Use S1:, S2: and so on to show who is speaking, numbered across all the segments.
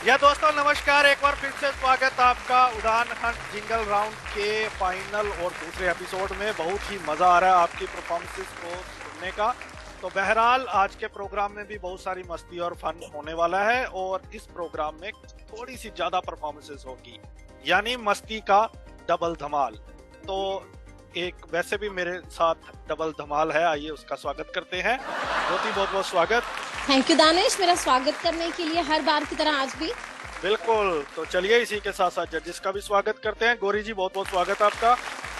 S1: या दोस्तों नमस्कार, एक बार फिर से स्वागत आपका उड़ान हंट जिंगल राउंड के फाइनल और दूसरे एपिसोड में। बहुत ही मजा आ रहा है आपकी परफॉर्मेंसेस को सुनने का। तो बहरहाल आज के प्रोग्राम में भी बहुत सारी मस्ती और फन होने वाला है और इस प्रोग्राम में थोड़ी सी ज्यादा परफॉर्मेंसेस होगी, यानी मस्ती का डबल धमाल। तो एक वैसे भी मेरे साथ डबल धमाल है, आइए उसका स्वागत करते हैं। ज्योति, बहुत बहुत स्वागत।
S2: थैंक यू दानिश, मेरा स्वागत करने के लिए हर बार की तरह आज भी।
S1: बिल्कुल, तो चलिए इसी के साथ साथ जजेस का भी स्वागत करते हैं। गौरी जी, बहुत बहुत स्वागत आपका।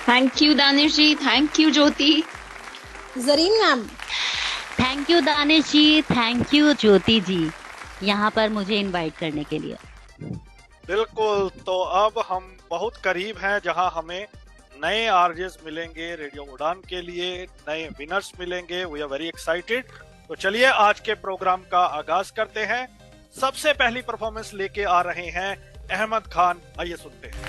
S3: Thank you Danish ji, thank you Jyoti.
S2: Zareen ma'am,
S4: thank you Danish ji, thank you Jyoti ji, यहाँ पर मुझे इनवाइट करने के लिए।
S1: बिल्कुल, तो अब हम बहुत करीब हैं जहां हमें नए आरजेस मिलेंगे रेडियो उड़ान के लिए, नए विनर्स मिलेंगे। We are very excited. तो चलिए आज के प्रोग्राम का आगाज करते हैं। सबसे पहली परफॉर्मेंस लेके आ रहे हैं अहमद खान, आइए सुनते हैं।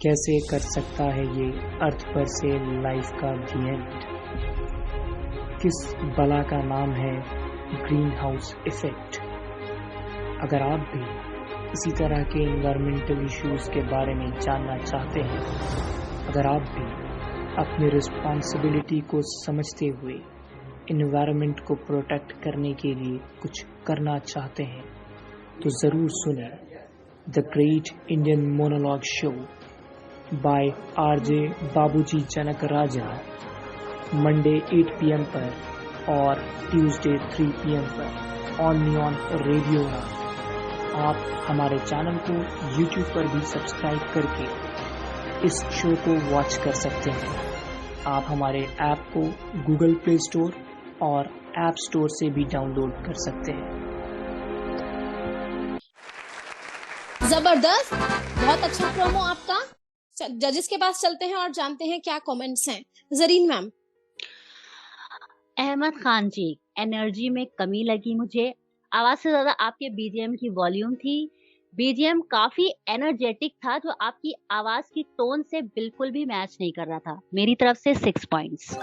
S5: कैसे कर सकता है ये अर्थ पर से लाइफ का दी एंड? किस बला का नाम है ग्रीन हाउस इफेक्ट? अगर आप भी इसी तरह के इन्वायरमेंटल इश्यूज के बारे में जानना चाहते हैं, अगर आप भी अपनी रिस्पॉन्सिबिलिटी को समझते हुए इन्वायरमेंट को प्रोटेक्ट करने के लिए कुछ करना चाहते हैं, तो ज़रूर सुनें the great Indian monologue show by RJ बाबूजी जनक राजा, मंडे 8 PM पर और ट्यूसडे 3 PM पर ऑन नियॉन रेडियो। आप हमारे चैनल को YouTube पर भी सब्सक्राइब करके इस शो को वॉच कर सकते हैं। आप हमारे ऐप को गूगल प्ले स्टोर और ऐप स्टोर से भी डाउनलोड कर सकते हैं।
S2: जबरदस्त, बहुत अच्छा प्रोमो आपका। जजेस के पास चलते हैं और जानते हैं क्या कमेंट्स हैं। जरीन मैम।
S4: अहमद खान जी, एनर्जी में कमी लगी मुझे। आवाज से ज्यादा आपके बीजीएम की वॉल्यूम थी। बीजीएम काफी एनर्जेटिक था, जो आपकी आवाज की टोन से बिल्कुल भी मैच नहीं कर रहा था। मेरी तरफ से 6 पॉइंट्स।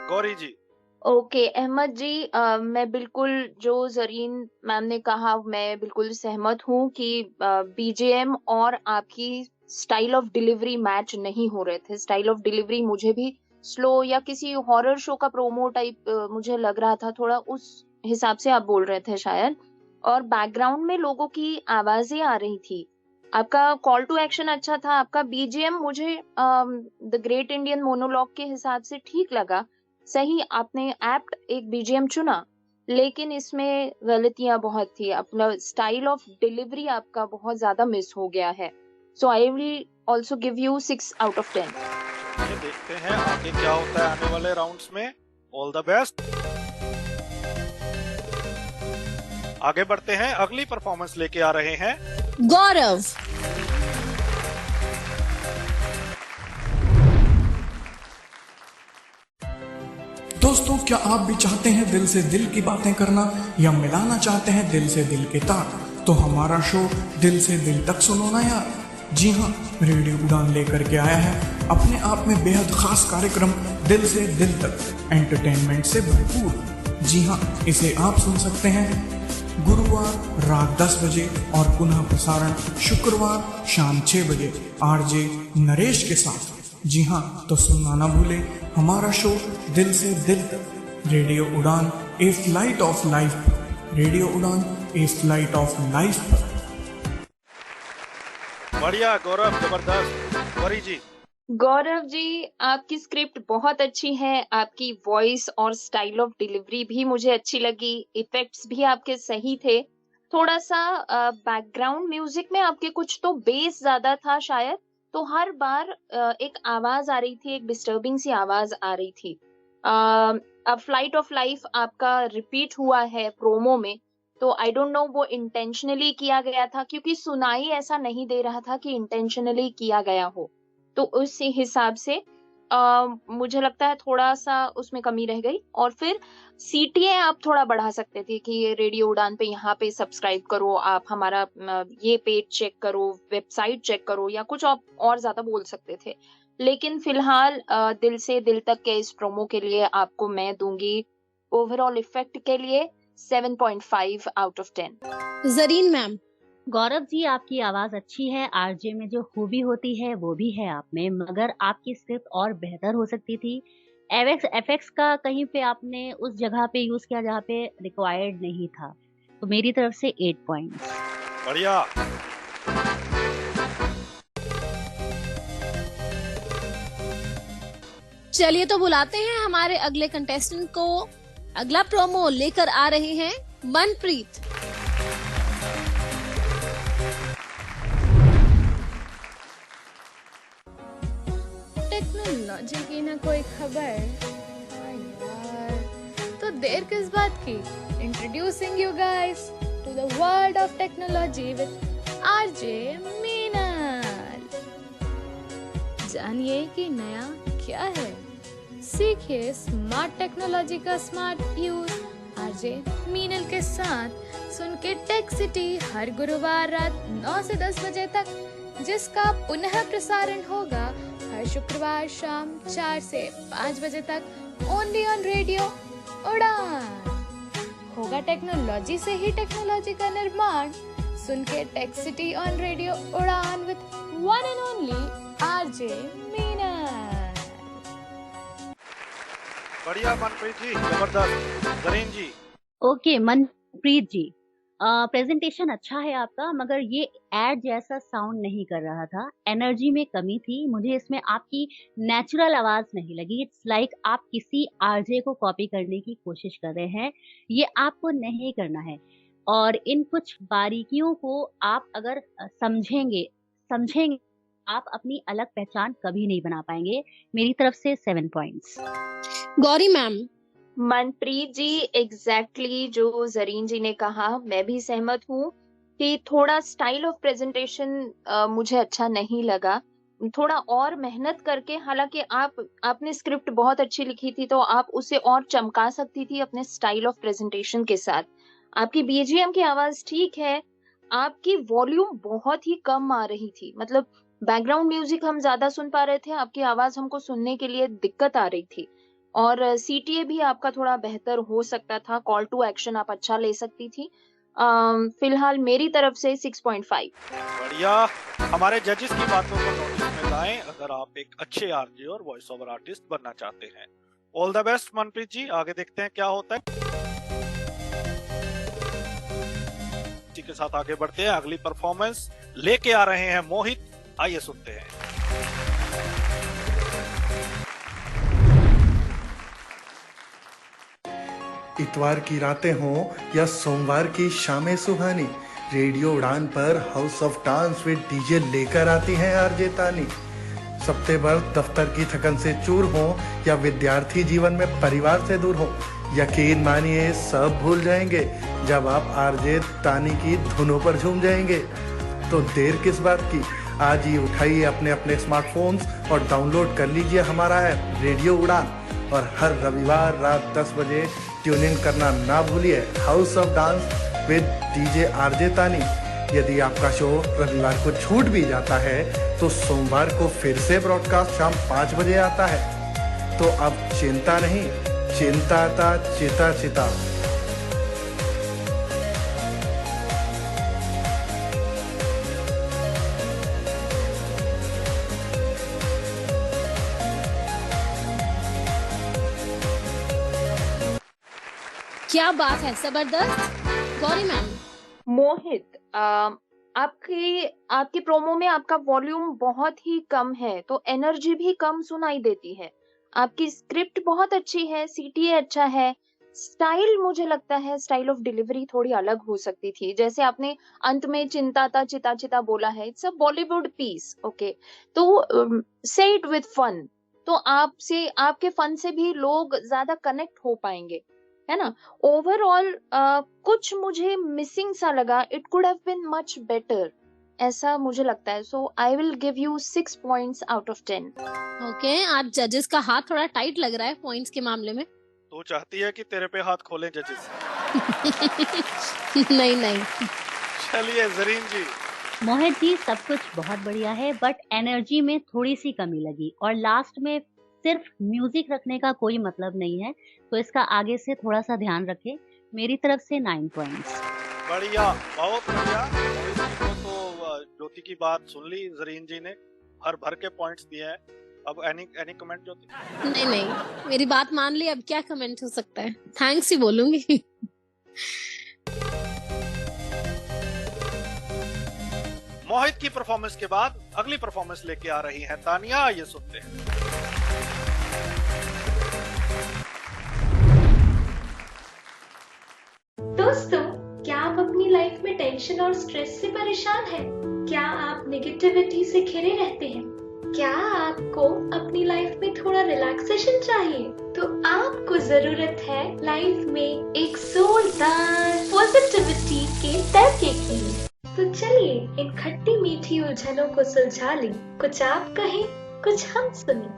S1: गौरी जी।
S3: ओके अहमद जी, मैं बिल्कुल जो जरीन मैम ने कहा मैं बिल्कुल सहमत हूँ कि बीजीएम और आपकी स्टाइल ऑफ डिलीवरी मैच नहीं हो रहे थे। स्टाइल ऑफ डिलीवरी मुझे भी स्लो या किसी हॉरर शो का प्रोमो टाइप मुझे लग रहा था, थोड़ा उस हिसाब से आप बोल रहे थे शायद। और बैकग्राउंड में लोगों की आवाजें आ रही थी। आपका कॉल टू एक्शन अच्छा था। आपका बीजीएम मुझे द ग्रेट इंडियन मोनोलॉग के हिसाब से ठीक लगा। सही, आपने एप्ट एक बीजीएम चुना, लेकिन इसमें गलतियां बहुत थी। अपना स्टाइल ऑफ डिलीवरी आपका बहुत ज्यादा मिस हो गया है। So I will also give you 6 out of 10।
S1: ये देखते हैं आगे क्या होता है आने वाले राउंड्स में। All the best. आगे बढ़ते हैं, अगली परफॉर्मेंस लेके आ रहे हैं
S2: गौरव।
S6: दोस्तों, क्या आप भी चाहते हैं दिल से दिल की बातें करना या मिलाना चाहते हैं दिल से दिल के तार? तो हमारा शो दिल से दिल तक सुनो ना यार। जी हाँ, रेडियो उड़ान लेकर के आया है अपने आप में बेहद खास कार्यक्रम दिल से दिल तक, एंटरटेनमेंट से भरपूर। जी हाँ, इसे आप सुन सकते हैं गुरुवार रात 10 बजे और पुनः प्रसारण शुक्रवार शाम 6 बजे आरजे नरेश के साथ। जी हाँ, तो सुनना ना भूलें हमारा शो दिल से दिल तक, रेडियो उड़ान ए फ्लाइट ऑफ लाइफ, रेडियो उड़ान ए फ्लाइट ऑफ लाइफ।
S1: बढ़िया गौरव, जबरदस्त। गौरी जी।
S3: गौरव जी, आपकी स्क्रिप्ट बहुत अच्छी है। आपकी वॉइस और स्टाइल ऑफ डिलीवरी भी मुझे अच्छी लगी। इफेक्ट्स भी आपके सही थे। थोड़ा सा बैकग्राउंड म्यूजिक में आपके कुछ तो बेस ज्यादा था शायद, तो हर बार एक आवाज आ रही थी, एक डिस्टर्बिंग सी आवाज आ रही थी। अब फ्लाइट ऑफ लाइफ आपका रिपीट हुआ है प्रोमो में, तो आई डोंट नो वो इंटेंशनली किया गया था, क्योंकि सुनाई ऐसा नहीं दे रहा था कि इंटेंशनली किया गया हो। तो उस हिसाब से मुझे लगता है थोड़ा सा उसमें कमी रह गई। और फिर सीटीए आप थोड़ा बढ़ा सकते थे कि ये रेडियो उड़ान पे यहाँ पे सब्सक्राइब करो, आप हमारा ये पेज चेक करो, वेबसाइट चेक करो, या कुछ आप और ज्यादा बोल सकते थे। लेकिन फिलहाल दिल से दिल तक के इस प्रोमो के लिए आपको मैं दूंगी ओवरऑल इफेक्ट के लिए 7.5 out of 10।
S2: Zareen ma'am.
S4: Gaurav ji, आपकी आवाज अच्छी है, आरजे में जो खूबी होती है वो भी है आप में, मगर आपकी स्क्रिप्ट और बेहतर हो सकती थी। एफएक्स का कहीं पे आपने उस जगह पे यूज किया जहाँ पे रिक्वायर्ड नहीं था, तो मेरी तरफ से 8 पॉइंट्स।
S1: बढ़िया।
S2: चलिए तो बुलाते हैं हमारे अगले कंटेस्टेंट को। अगला प्रोमो लेकर आ रहे हैं मनप्रीत।
S7: टेक्नोलॉजी की ना कोई खबर। यार, तो देर किस बात की? Introducing you guys to the world of technology with RJ Meenal. जानिए कि नया क्या है, सीखिए स्मार्ट टेक्नोलॉजी का स्मार्ट यूज आरजे मीनल के साथ। सुन के टेक सिटी हर गुरुवार रात 9 से 10 बजे तक, जिसका पुनः प्रसारण होगा हर शुक्रवार शाम 4 से 5 बजे तक ओनली ऑन रेडियो उड़ान। होगा टेक्नोलॉजी से ही टेक्नोलॉजी का निर्माण। सुन के टेक सिटी ऑन रेडियो उड़ान with one and only RJ Meenal.
S1: बढ़िया मनप्रीत जी, जबरदस्त। जरीन जी।
S4: ओके मनप्रीत जी, प्रेजेंटेशन अच्छा है आपका, मगर ये एड जैसा साउंड नहीं कर रहा था, एनर्जी में कमी थी। मुझे इसमें आपकी नेचुरल आवाज नहीं लगी। इट्स लाइक आप किसी आरजे को कॉपी करने की कोशिश कर रहे हैं, ये आपको नहीं करना है। और इन कुछ बारीकियों को आप अगर समझेंगे आप अपनी अलग पहचान कभी नहीं बना पाएंगे। मेरी तरफ से 7 पॉइंट्स।
S2: गौरी मैम।
S3: मनप्रीत जी, एग्जैक्टली जो जरीन जी ने कहा, मैं भी सहमत हूँ कि थोड़ा स्टाइल ऑफ प्रेजेंटेशन मुझे अच्छा नहीं लगा। थोड़ा और मेहनत करके, हालांकि आपने स्क्रिप्ट बहुत अच्छी लिखी थी तो आप उसे और चमका सकती थी अपने स्टाइल ऑफ प्रेजेंटेशन के साथ। आपकी बीजीएम की आवाज ठीक है, आपकी वॉल्यूम बहुत ही कम आ रही थी, मतलब बैकग्राउंड म्यूजिक हम ज्यादा सुन पा रहे थे, आपकी आवाज हमको सुनने के लिए दिक्कत आ रही थी। और सीटीए भी आपका थोड़ा बेहतर हो सकता था, कॉल टू एक्शन आप अच्छा ले सकती थी। फिलहाल मेरी तरफ से 6.5।
S1: बढ़िया। हमारे जजेस की बातों को नोटिस में लाएं अगर आप एक अच्छे आरजे और वॉइस ओवर आर्टिस्ट बनना चाहते हैं। ऑल द बेस्ट मनप्रीत जी, आगे देखते हैं क्या होता है। इसी के साथ आगे बढ़ते हैं। अगली परफॉर्मेंस लेके आ रहे हैं मोहित, आइए सुनते हैं।
S8: इतवार की रातें हों या सोमवार की शामें सुहानी, रेडियो उड़ान पर house of dance with DJ लेकर आती हैं आरजे तानी। सप्ते भर दफ्तर की थकन से चूर हो या विद्यार्थी जीवन में परिवार से दूर हो, यकीन मानिए सब भूल जाएंगे जब आप आरजे तानी की धुनों पर झूम जाएंगे। तो देर किस बात की, आज ही उठाइए अपने अपने स्मार्टफोन्स और डाउनलोड कर लीजिए हमारा ऐप रेडियो उड़ान, और हर रविवार रात 10 बजे ट्यून इन करना ना भूलिए house of dance with DJ RJ तानी। यदि आपका शो रविवार को छूट भी जाता है तो सोमवार को फिर से ब्रॉडकास्ट शाम 5 बजे आता है। तो अब चिंता नहीं, चिंता ता चिता चिता।
S2: क्या बात है, जबरदस्त। गौरी मैम।
S3: मोहित, आपकी प्रोमो में आपका वॉल्यूम बहुत ही कम है, तो एनर्जी भी कम सुनाई देती है। आपकी स्क्रिप्ट बहुत अच्छी है, सीटीए अच्छा है, स्टाइल मुझे लगता है स्टाइल ऑफ डिलीवरी थोड़ी अलग हो सकती थी। जैसे आपने अंत में चिंता ता चिता चिता बोला है, it's a Bollywood piece, okay, तो से इट विद फन, तो आपके फन से भी लोग ज्यादा कनेक्ट हो पाएंगे, है ना। ओवरऑल कुछ मुझे मिसिंग सा लगा, it could have been much better, ऐसा मुझे लगता है। So I will give you 6 points out of 10।
S2: Okay, आज जजेस का हाथ थोड़ा टाइट लग रहा है पॉइंट्स के मामले में।
S1: तू चाहती है कि तेरे पे हाथ खोलें जजेस?
S2: नहीं नहीं।
S1: चलिए जरीन जी।
S4: मोहित जी सब कुछ बहुत बढ़िया है, बट एनर्जी में थोड़ी सी कमी लगी और लास्ट में सिर्फ म्यूजिक रखने का कोई मतलब नहीं है, तो इसका आगे से थोड़ा सा ध्यान रखें। मेरी तरफ से 9 पॉइंट्स।
S1: बढ़िया, बहुत बढ़िया। मोहित जी को तो ज्योति की बात सुन ली, जरीन जी ने भर के पॉइंट्स दिए हैं। अब एनी कमेंट ज्योति?
S2: नहीं, मेरी बात मान ली, अब क्या कमेंट हो सकता है, थैंक्स ही बोलूंगी।
S1: मोहित की परफॉर्मेंस के बाद अगली परफॉर्मेंस लेके आ रही हैं तानिया, ये सुनते हैं।
S9: दोस्तों, क्या आप अपनी लाइफ में टेंशन और स्ट्रेस से परेशान हैं? क्या आप नेगेटिविटी से घिरे रहते हैं? क्या आपको अपनी लाइफ में थोड़ा रिलैक्सेशन चाहिए? तो आपको जरूरत है लाइफ में एक जोरदार पॉजिटिविटी के तरीके की। तो चलिए इन खट्टी मीठी उलझनों को सुलझा लें। कुछ आप कहें, कुछ हम सुने,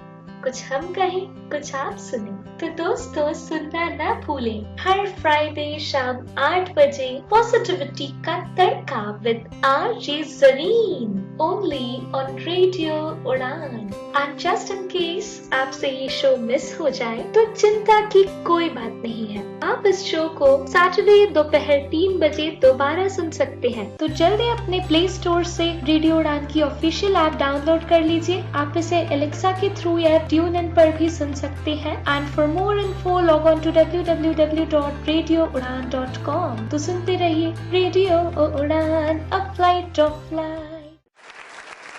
S9: कुछ हम कहें, कुछ आप सुने। तो दोस्तों, सुनना ना भूलें हर फ्राइडे शाम 8 बजे पॉजिटिविटी का तड़का with RJ Zareen, only on radio Udaan. And just in case आपसे ये शो मिस हो जाए तो चिंता की कोई बात नहीं है, आप इस शो को सैटरडे दोपहर 3 बजे दोबारा सुन सकते हैं। तो जल्दी अपने प्ले स्टोर से रेडियो उड़ान की ऑफिशियल ऐप डाउनलोड कर लीजिए। आप इसे एलेक्सा के थ्रू या ट्यून इन पर भी सुन सकते हैं। And for more info log on to www.radioudan.com। तो सुनते रहिए रेडियो उड़ान, अ फ्लाइट ऑफ लाइफ।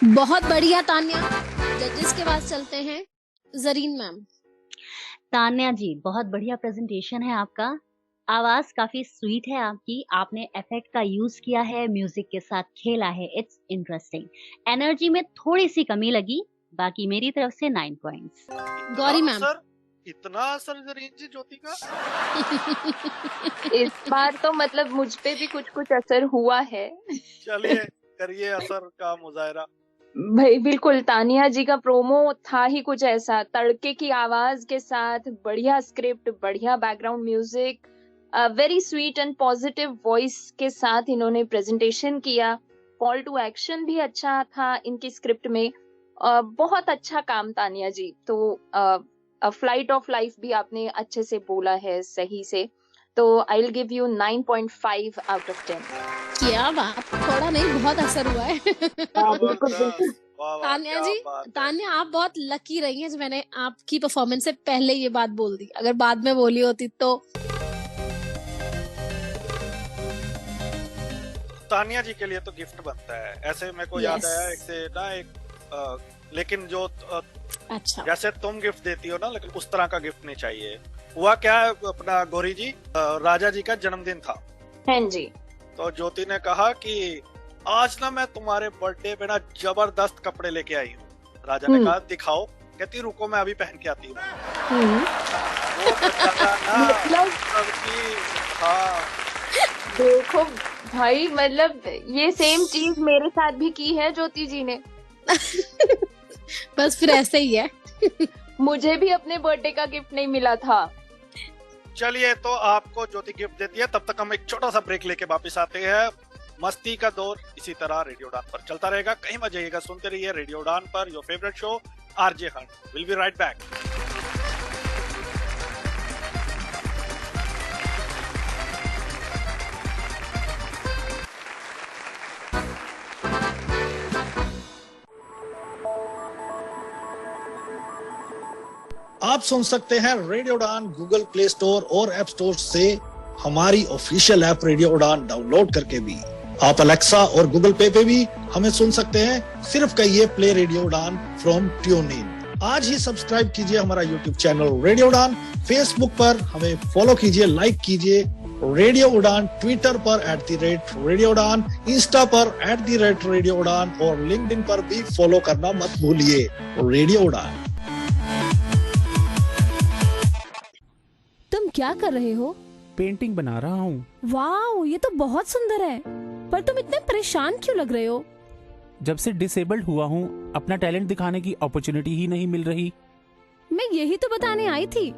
S2: बहुत बढ़िया तान्या। जजेस के पास चलते हैं, जरीन मैम।
S4: तान्या जी, बहुत बढ़िया प्रेजेंटेशन है आपका। आवाज काफी स्वीट है आपकी, आपने इफेक्ट का यूज किया है, म्यूजिक के साथ खेला है, इट्स इंटरेस्टिंग। एनर्जी में थोड़ी सी कमी लगी, बाकी मेरी तरफ से 9 पॉइंट्स।
S2: गौरी मैम।
S1: इतना असर जरीन जी ज्योति का?
S3: इस बार तो मतलब मुझ पे भी कुछ असर हुआ है।
S1: चलिए करिए असर का मुजाहरा।
S3: भाई बिल्कुल, तानिया जी का प्रोमो था ही कुछ ऐसा, तड़के की आवाज के साथ, बढ़िया स्क्रिप्ट, बढ़िया background music, very sweet and positive voice के साथ इन्होंने प्रेजेंटेशन किया। कॉल टू एक्शन भी अच्छा था इनकी स्क्रिप्ट में। बहुत अच्छा काम तानिया जी। तो फ्लाइट ऑफ लाइफ भी आपने अच्छे से बोला है, सही से। तो I will give you 9.5 out of 10।
S2: क्या बात, थोड़ा नहीं बहुत असर हुआ है। तान्या जी, तान्या आप बहुत लकी रही हैं, मैंने आपकी परफॉर्मेंस से पहले ये बात बोल दी, अगर बाद में बोली होती तो।
S1: तानिया जी के लिए तो गिफ्ट बनता है, ऐसे मेरे को याद आया एक से ना एक लेकिन जो
S2: अच्छा,
S1: जैसे तुम गिफ्ट देती हो ना, लेकिन उस तरह का गिफ्ट नहीं चाहिए। हुआ क्या है, अपना गौरी जी, राजा जी का जन्मदिन था।
S3: हाँ जी।
S1: तो ज्योति ने कहा कि आज ना मैं तुम्हारे बर्थडे पे ना जबरदस्त कपड़े लेके आई हूँ। राजा ने कहा दिखाओ, कहती रुको मैं अभी पहन के आती हूँ। हाँ
S3: देखो भाई, मतलब ये सेम चीज मेरे साथ भी की है ज्योति जी ने।
S2: बस फिर ऐसे ही है।
S3: मुझे भी अपने बर्थडे का गिफ्ट नहीं मिला था।
S1: चलिए, तो आपको ज्योति गिफ्ट देती है, तब तक हम एक छोटा सा ब्रेक लेके वापस आते हैं। मस्ती का दौर इसी तरह रेडियो उड़ान पर चलता रहेगा, कहीं मत जाइएगा, सुनते रहिए रेडियो उड़ान पर, your favourite show RJ Hunt. Will be right back.
S10: आप सुन सकते हैं रेडियो उड़ान गूगल प्ले स्टोर और ऐप स्टोर से हमारी ऑफिशियल ऐप रेडियो उड़ान डाउनलोड करके भी। आप अलेक्सा और गूगल पे भी हमें सुन सकते हैं, सिर्फ कहिए play radio Udan from tune in. आज ही सब्सक्राइब कीजिए हमारा यूट्यूब चैनल रेडियो उड़ान, फेसबुक पर हमें फॉलो कीजिए, लाइक कीजिए रेडियो उड़ान, ट्विटर पर @रेडियो उड़ान, इंस्टा पर @रेडियो उड़ान और लिंक्डइन पर भी फॉलो करना मत भूलिए। रेडियो उड़ान।
S11: तुम क्या कर रहे हो?
S12: पेंटिंग बना रहा हूँ।
S11: वाओ, ये तो बहुत सुंदर है, पर तुम इतने परेशान क्यों लग रहे हो?
S12: जब से डिसेबल्ड हुआ हूँ, अपना टैलेंट दिखाने की अपॉर्चुनिटी ही नहीं मिल रही।
S11: मैं यही तो बताने आई थी।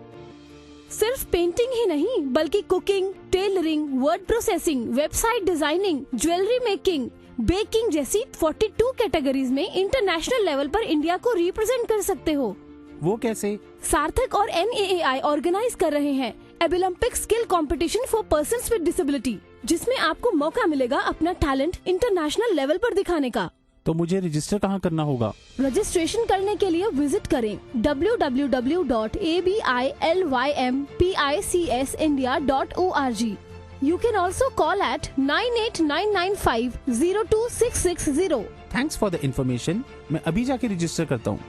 S11: सिर्फ पेंटिंग ही नहीं, बल्कि cooking, tailoring, word processing, website designing, jewellery making, baking जैसी 42 कैटेगरीज में इंटरनेशनल लेवल पर इंडिया को रिप्रेजेंट कर सकते हो।
S12: वो कैसे?
S11: सार्थक और NAAI ऑर्गेनाइज कर रहे हैं abilympic skill competition for persons with disability, जिसमें आपको मौका मिलेगा अपना टैलेंट इंटरनेशनल लेवल पर दिखाने का।
S12: तो मुझे रजिस्टर कहाँ करना होगा?
S11: रजिस्ट्रेशन करने के लिए विजिट करें www.abilmpicsindia.org। You can also call at 9899502660।
S12: Thanks for the information. मैं अभी जाके रजिस्टर करता हूँ।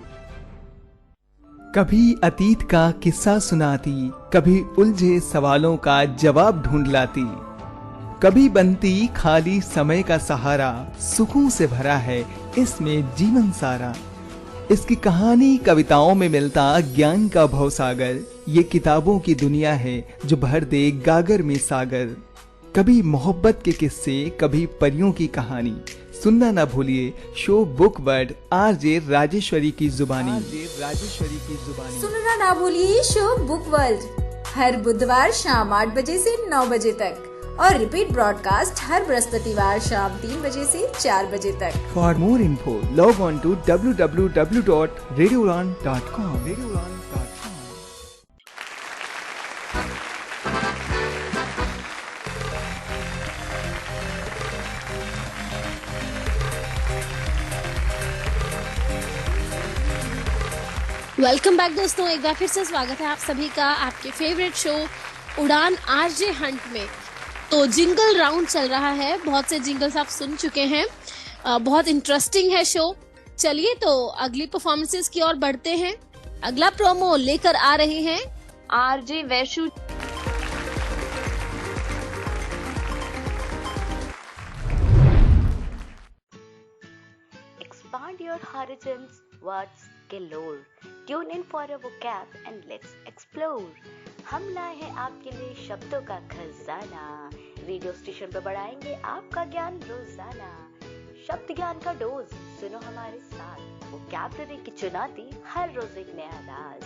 S13: कभी अतीत का किस्सा सुनाती, कभी उलझे सवालों का जवाब ढूंढ लाती, कभी बनती खाली समय का सहारा। सुखों से भरा है इसमें जीवन सारा। इसकी कहानी कविताओं में मिलता ज्ञान का भवसागर। ये किताबों की दुनिया है जो भर दे गागर में सागर। कभी मोहब्बत के किस्से, कभी परियों की कहानी। सुनना ना भूलिए show book word RJ Rajeshwari की जुबानी।
S14: सुनना ना भूलिए शो बुक वर्ल्ड हर बुधवार शाम 8 बजे से 9 बजे तक और रिपीट ब्रॉडकास्ट हर बृहस्पतिवार शाम 3 बजे से 4 बजे तक।
S13: For more info log on to www.radioudan.com।
S2: Welcome back दोस्तों, एक बार फिर से स्वागत है आप सभी का आपके फेवरेट शो उड़ान RJ हंट में। तो जिंगल राउंड चल रहा है, बहुत से जिंगल्स आप सुन चुके हैं। बहुत इंटरेस्टिंग है शो। चलिए तो अगली परफॉर्मेंसेस की ओर बढ़ते हैं। अगला प्रोमो लेकर आ रहे हैं
S3: RJ Vaishu.
S15: Expand your horizons, words galore. Tune in for a vocab and let's explore. हम लाए हैं आपके लिए शब्दों का खजाना। रेडियो स्टेशन पर बढ़ाएंगे आपका ज्ञान रोजाना। शब्द ज्ञान का डोज सुनो हमारे साथ। वोकैबुलरी की चुनौती हर रोज एक नया अंदाज।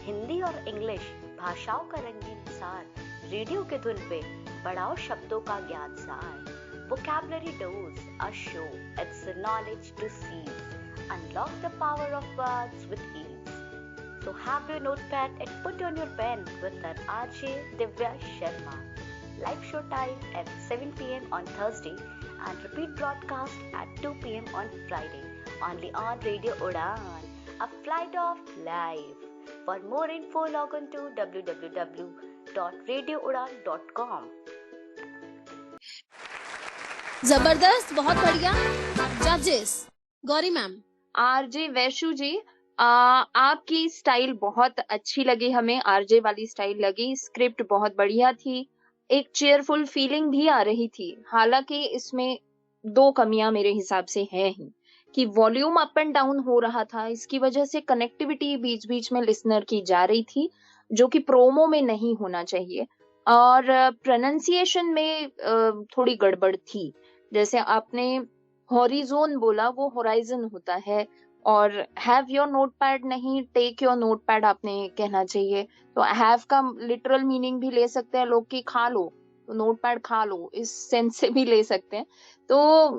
S15: हिंदी और इंग्लिश भाषाओं का रंगीन सार। रेडियो के धुन पे बढ़ाओ शब्दों का ज्ञान सार। Vocabulary dose a show, it's knowledge to seize. Unlock the power of words with ease. So have your notepad and put on your pen with an RJ Divya Sharma. Live show time at 7 p.m. on Thursday and repeat broadcast at 2 p.m. on Friday. Only on Radio Udan, a flight of life. For more info, log on to www.radioudan.com.
S2: जबरदस्त, बहुत बढ़िया। जजेस Gauri ma'am.
S3: RJ Vaishu जी, आपकी style बहुत अच्छी लगी हमें। RJ वाली स्टाइल लगी। स्क्रिप्ट बहुत बढ़िया थी। एक चेयरफुल फीलिंग भी आ रही थी। हालांकि इसमें 2 कमियां मेरे हिसाब से हैं ही कि वॉल्यूम अप एंड डाउन हो रहा था। इसकी वजह से कनेक्टिविटी बीच बीच में लिसनर की जा रही थी, जो कि प्रोमो में नहीं होना चाहिए। और प्रोनाउंसिएशन में थोड़ी गड़बड़ थी। जैसे आपने हॉरिजोन बोला, वो होराइजन होता है। और हैव योर नोटपैड नहीं, टेक योर नोटपैड आपने कहना चाहिए। तो हैव का लिटरल मीनिंग भी ले सकते हैं लोग कि खा लो, तो नोटपैड खा लो, इस सेंस से भी ले सकते हैं। तो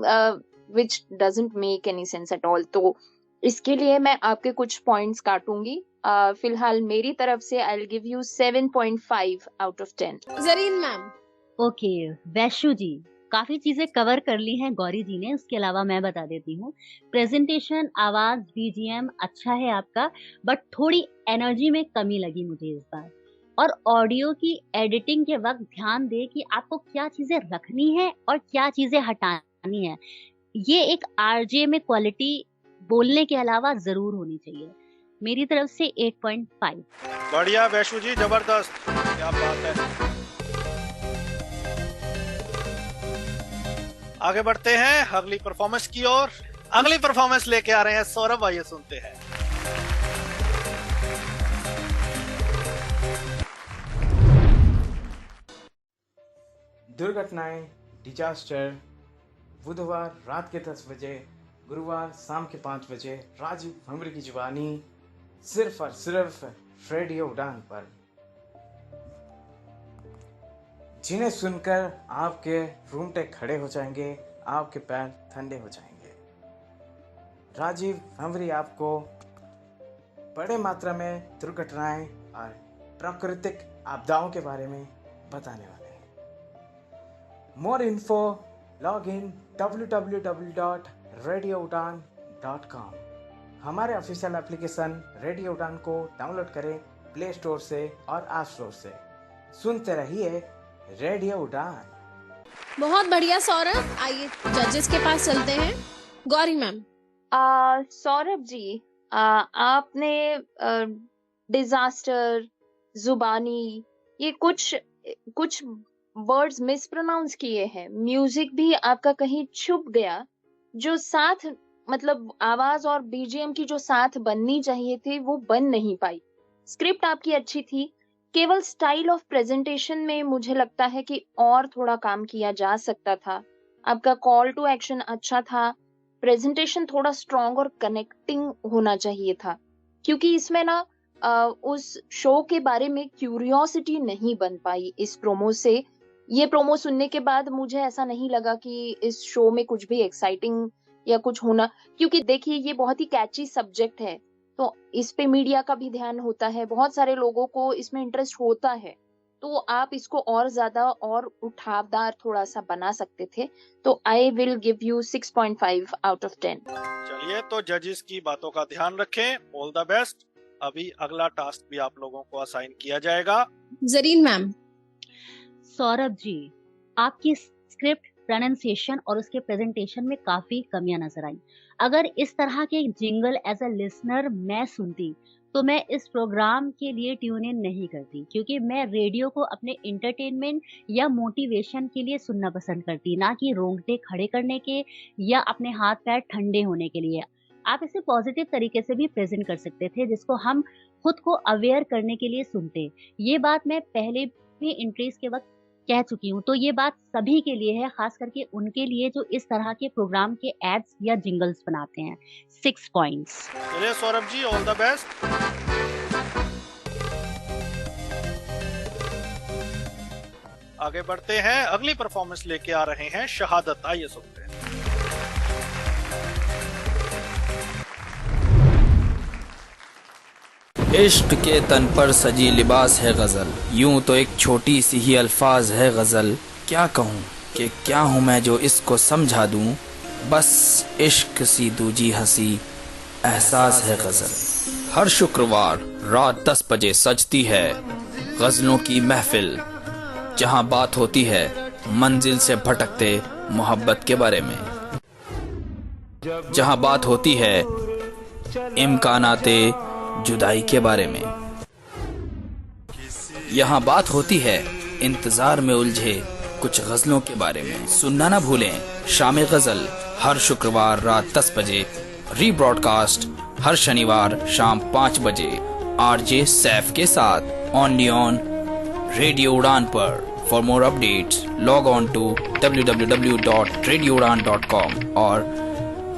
S3: विच doesn't make any sense at all. तो इसके लिए मैं आपके कुछ पॉइंट्स काटूंगी। फिलहाल मेरी तरफ से I will give you 7.5 out of 10।
S2: Zareen ma'am.
S4: Okay Vaishu ji, काफी चीजें कवर कर ली हैं गौरी जी ने। उसके अलावा मैं बता देती हूँ, प्रेजेंटेशन, आवाज, BGM अच्छा है आपका, बट थोड़ी एनर्जी में कमी लगी मुझे इस बार। और ऑडियो की एडिटिंग के वक्त ध्यान दे कि आपको क्या चीजें रखनी है और क्या चीजें हटानी है। ये एक RJ में क्वालिटी बोलने के अलावा जरूर होनी चाहिए। मेरी तरफ से 8.5।
S1: बढ़िया वैशु जी, जबरदस्त, क्या बात है। आगे बढ़ते हैं अगली परफॉर्मेंस की ओर। अगली परफॉर्मेंस लेके आ रहे हैं सौरभ, आइए सुनते हैं।
S16: दुर्घटनाएं, डिजास्टर, बुधवार रात के 10 बजे, गुरुवार शाम के 5 बजे, राजीव भंवर की जुबानी, सिर्फ और सिर्फ रेडियो उड़ान पर, जिन्हें सुनकर आपके रूमटे खड़े हो जाएंगे, आपके पैर ठंडे हो जाएंगे। राजीव भंवरी आपको बड़े मात्रा में दुर्घटनाएं और प्राकृतिक आपदाओं के बारे में बताने वाले हैं। मोर इन्फो लॉग इन www.radioudan.com। हमारे ऑफिशियल एप्लीकेशन रेडियो उड़ान को डाउनलोड करें प्ले स्टोर से और ऐप स्टोर से। सुनते रहिए रेडियो उड़ान।
S2: बहुत बढ़िया सौरभ, आइए जजेस के पास चलते हैं। गौरी मैम।
S3: सौरभ जी, आपने डिजास्टर, जुबानी, ये कुछ वर्ड्स मिसप्रोनाउंस किए हैं। म्यूजिक भी आपका कहीं छुप गया, जो साथ मतलब आवाज और बीजीएम की जो साथ बननी चाहिए थी वो बन नहीं पाई। स्क्रिप्ट आपकी अच्छी थी, केवल स्टाइल ऑफ प्रेजेंटेशन में मुझे लगता है कि और थोड़ा काम किया जा सकता था। आपका कॉल टू एक्शन अच्छा था, प्रेजेंटेशन थोड़ा स्ट्रॉन्ग और कनेक्टिंग होना चाहिए था, क्योंकि इसमें ना उस शो के बारे में क्यूरियोसिटी नहीं बन पाई इस प्रोमो से। ये प्रोमो सुनने के बाद मुझे ऐसा नहीं लगा कि इस शो में कुछ भी एक्साइटिंग या कुछ होना, क्योंकि देखिए ये बहुत ही कैची सब्जेक्ट है, तो इस पे मीडिया का भी ध्यान होता है, बहुत सारे लोगों को इसमें इंटरेस्ट होता है, तो आप इसको और ज्यादा और उठावदार थोड़ा सा बना सकते थे। तो I will give you 6.5 out of 10।
S1: चलिए, तो जजेस की बातों का ध्यान रखें। All the best. अभी अगला टास्क भी आप लोगों को असाइन किया जाएगा।
S2: जरीन मैम।
S4: सौरभ जी, आपकी स्क्रिप्ट, प्रोनाउंसिएशन और उसके प्रेजेंटेशन में काफी कमियां नजर आई। अगर इस तरह के जिंगल एज अ लिसनर मैं सुनती तो मैं इस प्रोग्राम के लिए ट्यून इन नहीं करती, क्योंकि मैं रेडियो को अपने इंटरटेनमेंट या मोटिवेशन के लिए सुनना पसंद करती, ना कि रोंगटे खड़े करने के या अपने हाथ पैर ठंडे होने के लिए। आप इसे पॉजिटिव तरीके से भी प्रेजेंट कर सकते थे, जिसको हम खुद को अवेयर करने के लिए सुनते। ये बात मैं पहले भी इंट्रीज के वक्त कह चुकी हूँ, तो ये बात सभी के लिए है, खास करके उनके लिए जो इस तरह के प्रोग्राम के एड्स या जिंगल्स बनाते हैं। 6 पॉइंट्स।
S1: चलिए Saurabh ji, all the best. आगे बढ़ते हैं, अगली परफॉर्मेंस लेके आ रहे हैं शहादत। आइए सुनते हैं।
S17: इश्क के तन पर सजी लिबास है गजल, यूं तो एक छोटी सी ही अल्फाज है गजल। क्या कहूँ कि क्या हूँ मैं जो इसको समझा दूँ, बस इश्क सी दूजी हंसी एहसास है गजल। हर शुक्रवार रात 10 बजे सजती है गजलों की महफिल, जहाँ बात होती है मंजिल से भटकते मोहब्बत के बारे में, जहाँ बात होती है इम्कानाते जुदाई के बारे में, यहाँ बात होती है इंतजार में उलझे कुछ गजलों के बारे में। सुनना ना भूलें शाम गजल, हर शुक्रवार रात 10 बजे, रीब्रॉडकास्ट हर शनिवार शाम 5 बजे, आरजे सैफ के साथ, ओनली ऑन रेडियो उड़ान पर। For more updates log on to www.radioudan.com और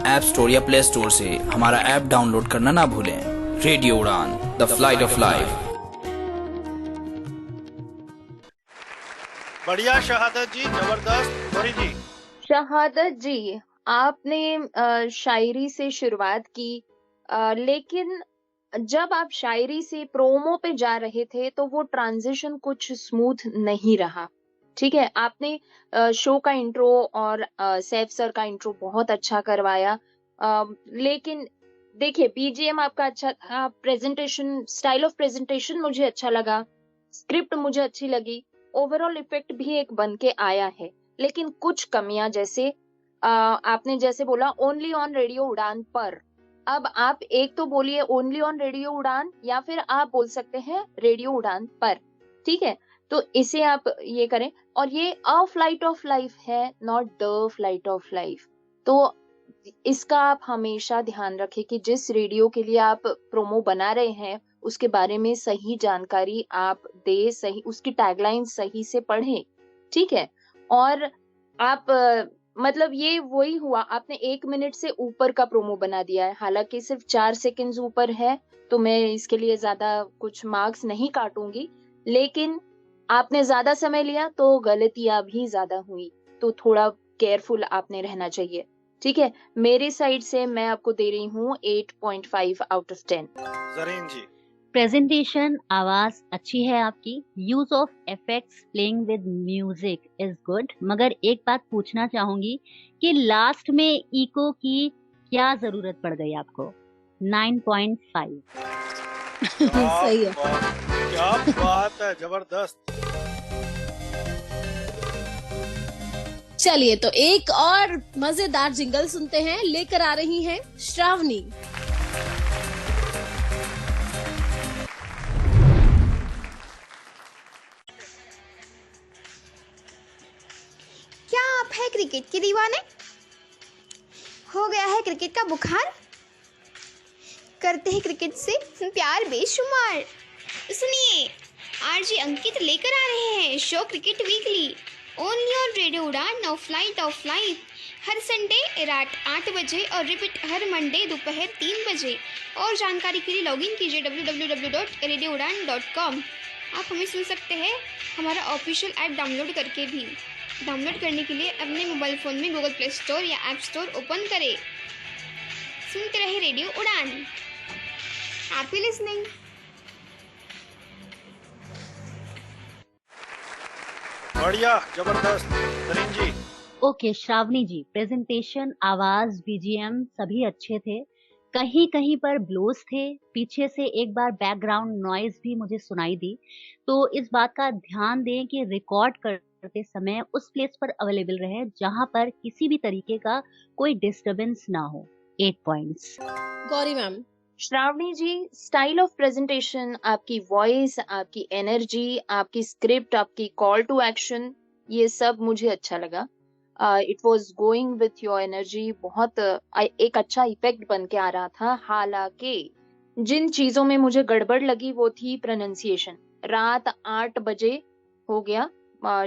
S17: ऐप स्टोर या प्ले स्टोर से हमारा ऐप डाउनलोड करना ना भूलें। रेडियो उड़ान, द फ्लाइट ऑफ लाइफ।
S1: बढ़िया शहादत जी, जबरदस्त। गौरी जी।
S3: शहादत जी, आपने शायरी से शुरुआत की, लेकिन जब आप शायरी से प्रोमो पे जा रहे थे तो वो ट्रांजिशन कुछ स्मूथ नहीं रहा। ठीक है, आपने शो का इंट्रो और सैफ सर का इंट्रो बहुत अच्छा करवाया, लेकिन देखिए बीजीएम आपका अच्छा था, प्रेजेंटेशन, स्टाइल ऑफ प्रेजेंटेशन मुझे अच्छा लगा, स्क्रिप्ट मुझे अच्छी लगी, ओवरऑल इफेक्ट भी एक बन के आया है, लेकिन कुछ कमियां, जैसे आपने जैसे बोला ओनली ऑन रेडियो उड़ान पर। अब आप एक तो बोलिए ओनली ऑन रेडियो उड़ान, या फिर आप बोल सकते हैं रेडियो उड़ान पर। ठीक है, तो इसे आप ये करें, और ये अ फ्लाइट ऑफ लाइफ है, not the flight of life. तो इसका आप हमेशा ध्यान रखें कि जिस रेडियो के लिए आप प्रोमो बना रहे हैं उसके बारे में सही जानकारी आप दे, सही उसकी टैगलाइन सही से पढ़ें। ठीक है, और आप मतलब ये वही हुआ, आपने 1 मिनट से ऊपर का प्रोमो बना दिया है, हालांकि सिर्फ 4 सेकंड्स ऊपर है, तो मैं इसके लिए ज्यादा कुछ मार्क्स नहीं काटूंगी, लेकिन आपने ज्यादा समय लिया तो गलतियां भी ज्यादा हुई, तो थोड़ा केयरफुल आपने रहना चाहिए। ठीक है, मेरी साइड से मैं आपको दे रही हूँ 8.5 out of 10।
S1: Zareen ji,
S4: presentation, आवाज अच्छी है आपकी, use of effects, playing with music is good, मगर एक बात पूछना चाहूंगी कि लास्ट में इको की क्या जरूरत पड़ गई आपको? 9.5।
S2: सही है।
S1: क्या बात है, जबरदस्त।
S2: चलिए तो एक और मजेदार जिंगल सुनते हैं, लेकर आ रही हैं श्रावणी।
S18: क्या आप है क्रिकेट के दीवाने? हो गया है क्रिकेट का बुखार? करते हैं क्रिकेट से प्यार बेशुमार। सुनिए, आरजे अंकित लेकर आ रहे हैं show cricket weekly, only on radio Udaan. Now flight of life, हर संडे रात 8 बजे और रिपीट हर मंडे दोपहर 3 बजे। और जानकारी के लिए लॉगिन कीजिए www.radioudan.com। आप हमें सुन सकते हैं हमारा ऑफिशियल ऐप डाउनलोड करके भी। डाउनलोड करने के लिए अपने मोबाइल फ़ोन में गूगल प्ले स्टोर या ऐप स्टोर ओपन करें। सुनते रहे रेडियो उड़ान। Happy listening.
S1: बढ़िया, जबरदस्त। जरीन जी,
S4: ओके श्रावणी जी, प्रेजेंटेशन, आवाज, बीजीएम सभी अच्छे थे, कहीं कहीं पर ब्लोज थे, पीछे से एक बार बैकग्राउंड नॉइज भी मुझे सुनाई दी, तो इस बात का ध्यान दें कि रिकॉर्ड करते समय उस प्लेस पर अवेलेबल रहे जहां पर किसी भी तरीके का कोई डिस्टरबेंस ना हो। 8 points.
S2: Gauri ma'am,
S3: Shravani ji, style of presentation, आपकी वॉइस, आपकी एनर्जी, आपकी स्क्रिप्ट, आपकी कॉल टू एक्शन, ये सब मुझे अच्छा लगा। It was going with your energy. बहुत एक अच्छा इफेक्ट बन के आ रहा था। हालांकि जिन चीजों में मुझे गड़बड़ लगी वो थी प्रोनाउंसिएशन। रात 8 बजे हो गया,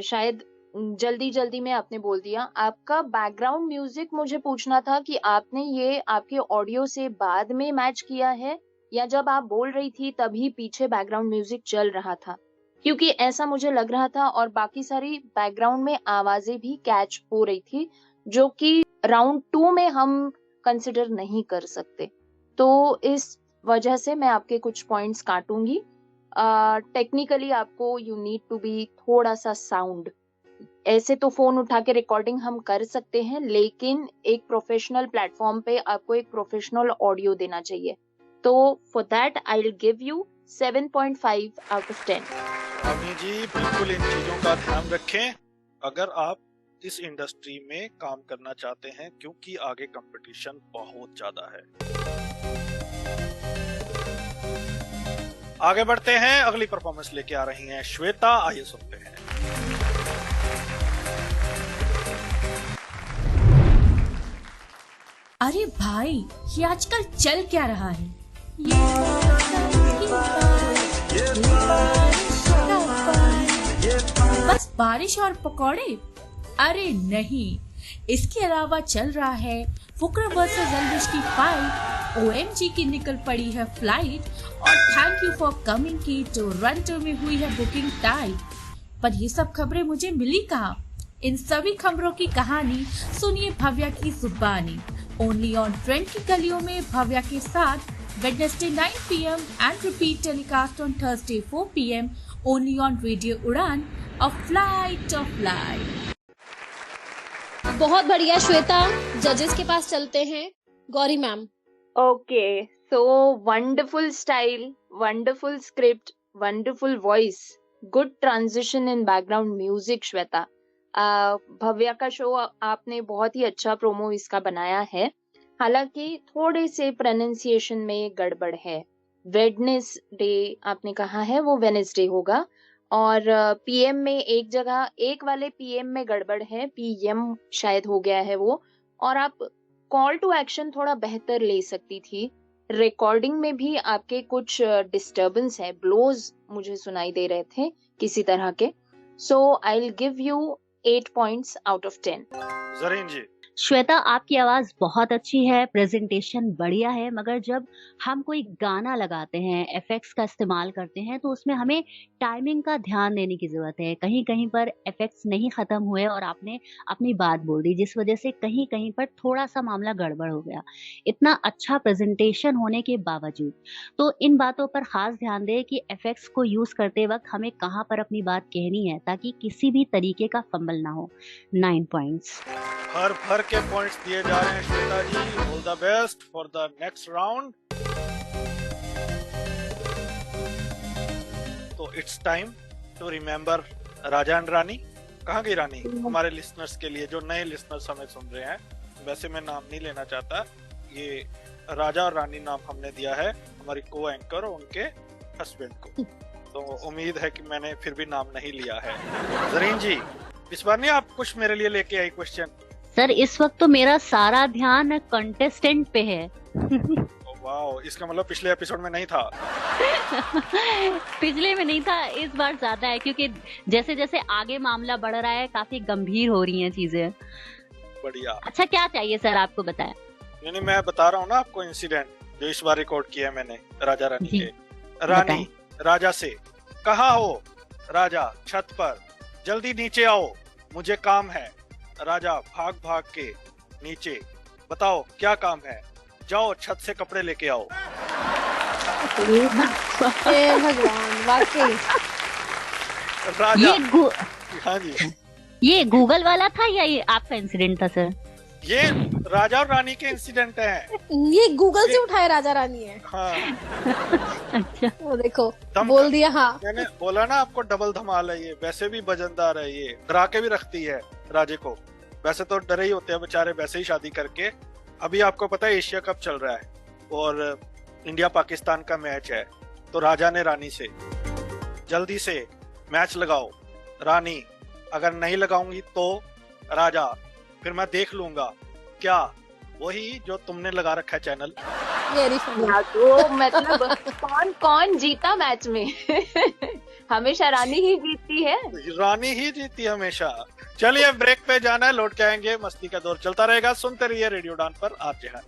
S3: शायद जल्दी जल्दी में आपने बोल दिया। आपका बैकग्राउंड म्यूजिक, मुझे पूछना था कि आपने ये आपके ऑडियो से बाद में मैच किया है या जब आप बोल रही थी तभी पीछे बैकग्राउंड म्यूजिक चल रहा था, क्योंकि ऐसा मुझे लग रहा था। और बाकी सारी बैकग्राउंड में आवाजें भी कैच हो रही थी, जो कि राउंड 2 में हम कंसिडर नहीं कर सकते। तो इस वजह से मैं आपके कुछ पॉइंट्स काटूंगी। टेक्निकली आपको यू नीड टू बी थोड़ा सा साउंड। ऐसे तो फोन उठा के रिकॉर्डिंग हम कर सकते हैं, लेकिन एक प्रोफेशनल प्लेटफॉर्म पे आपको एक प्रोफेशनल ऑडियो देना चाहिए। तो for that I will give you 7.5 out of 10।
S1: अभी जी, बिल्कुल इन चीजों का ध्यान रखें अगर आप इस इंडस्ट्री में काम करना चाहते हैं, क्योंकि आगे कंपटीशन बहुत ज्यादा है। आगे बढ़ते हैं, अगली परफॉर्मेंस लेके आ रही हैं श्वेता। आइए सुनते हैं।
S19: अरे भाई, ये आजकल चल क्या रहा है? बस बारिश और पकौड़े? अरे नहीं, इसके अलावा चल रहा है फुकरा वर्सेस एल्विश की फाइट, OMG की निकल पड़ी है फ्लाइट, और थैंक यू फॉर कमिंग की टोरंटो में हुई है बुकिंग टाइट। पर ये सब खबरें मुझे मिली कहाँ? इन सभी खबरों की कहानी सुनिए भव्या की जुबानी, ओनली ऑन ट्रेंड की गलियों में भव्या के साथ, Wednesday 9 PM and repeat telecast on Thursday 4 PM only on Radio Udan, a flight of life।
S2: बहुत बढ़िया श्वेता। जजेस के पास चलते हैं, Gauri ma'am.
S3: Okay, so wonderful style, wonderful script, wonderful voice, good transition in background music. Shweta, Bhavya का शो आपने बहुत ही अच्छा प्रोमो इसका बनाया है। हालांकि थोड़े से प्रोनाउंसिएशन में गड़बड़ है। वेडनेसडे आपने कहा है, वो वेडनेसडे होगा। और पीएम में एक जगह, एक वाले पीएम में गड़बड़ है, पीएम शायद हो गया है वो। और आप कॉल टू एक्शन थोड़ा बेहतर ले सकती थी। रिकॉर्डिंग में भी आपके कुछ डिस्टर्बेंस है, ब्लोज मुझे सुनाई दे रहे थे किसी तरह के। So I will give you 8 points out of 10।
S1: Zareen ji,
S4: Shweta, आपकी आवाज बहुत अच्छी है, प्रेजेंटेशन बढ़िया है, मगर जब हम कोई गाना लगाते हैं, इफेक्ट्स का इस्तेमाल करते हैं, तो उसमें हमें टाइमिंग का ध्यान देने की जरूरत है। कहीं कहीं पर इफेक्ट्स नहीं खत्म हुए और आपने अपनी बात बोल दी, जिस वजह से कहीं कहीं पर थोड़ा सा मामला गड़बड़ हो गया। इतना अच्छा प्रेजेंटेशन होने के बावजूद तो इन बातों पर खास ध्यान दें कि इफेक्ट्स को यूज करते वक्त हमें कहाँ पर अपनी बात कहनी है, ताकि किसी भी तरीके का फंबल ना हो। 9 पॉइंट्स।
S1: भर भर के पॉइंट्स दिए जा रहे हैं Shweta ji. All the best for the next round. तो it's time to remember Raja and Rani. कहाँ गई रानी? हमारे लिसनर्स के लिए, जो नए लिसनर्स हमें सुन रहे हैं, वैसे मैं नाम नहीं लेना चाहता, ये राजा और रानी नाम हमने दिया है हमारी को एंकर और उनके हस्बैंड को। तो उम्मीद है कि मैंने फिर भी नाम नहीं लिया है। जरीन जी, इस बार नहीं आप कुछ मेरे लिए लेके आई क्वेश्चन?
S4: सर, इस वक्त तो मेरा सारा ध्यान कंटेस्टेंट पे है।
S1: वाओ, इसका मतलब पिछले एपिसोड में नहीं था।
S4: पिछले में नहीं था, इस बार ज्यादा है, क्योंकि जैसे जैसे आगे मामला बढ़ रहा है काफी गंभीर हो रही हैं चीजें।
S1: बढ़िया।
S4: अच्छा, क्या चाहिए सर आपको बताएं?
S1: यानी मैं बता रहा हूँ ना आपको इंसिडेंट जो इस बार रिकॉर्ड किया है मैंने राजा रानी के। रानी राजा से, कहाँ हो? राजा, छत पर, जल्दी नीचे आओ, मुझे काम है। राजा भाग भाग के नीचे, बताओ क्या काम है? जाओ छत से कपड़े लेके आओ।
S2: भगवान, वाकई
S1: राजा। हाँ जी,
S4: ये गूगल वाला था या ये आपका इंसिडेंट था सर?
S1: ये राजा और रानी के इंसिडेंट है।
S2: ये गूगल से उठाए राजा रानी है।
S1: हाँ।
S4: अच्छा,
S2: वो देखो बोल दिया। हाँ,
S1: मैंने बोला ना आपको, डबल धमाल है ये। वैसे भी वजनदार है ये, डरा के भी रखती है राजे को। वैसे तो डरे ही होते हैं बेचारे वैसे ही शादी करके। अभी आपको पता है एशिया कप चल रहा है और इंडिया पाकिस्तान का मैच है, तो राजा ने रानी से, जल्दी से मैच लगाओ। रानी, अगर नहीं लगाऊंगी तो राजा फिर मैं देख लूंगा। क्या? वही जो तुमने लगा रखा है चैनल।
S3: तो मतलब कौन जीता मैच में? हमेशा रानी ही जीतती है।
S1: रानी ही जीती हमेशा। चलिए ब्रेक पे जाना है, लौट के आएंगे। मस्ती का दौर चलता रहेगा, सुनते रहिए रेडियो उड़ान पर आरजे हंट।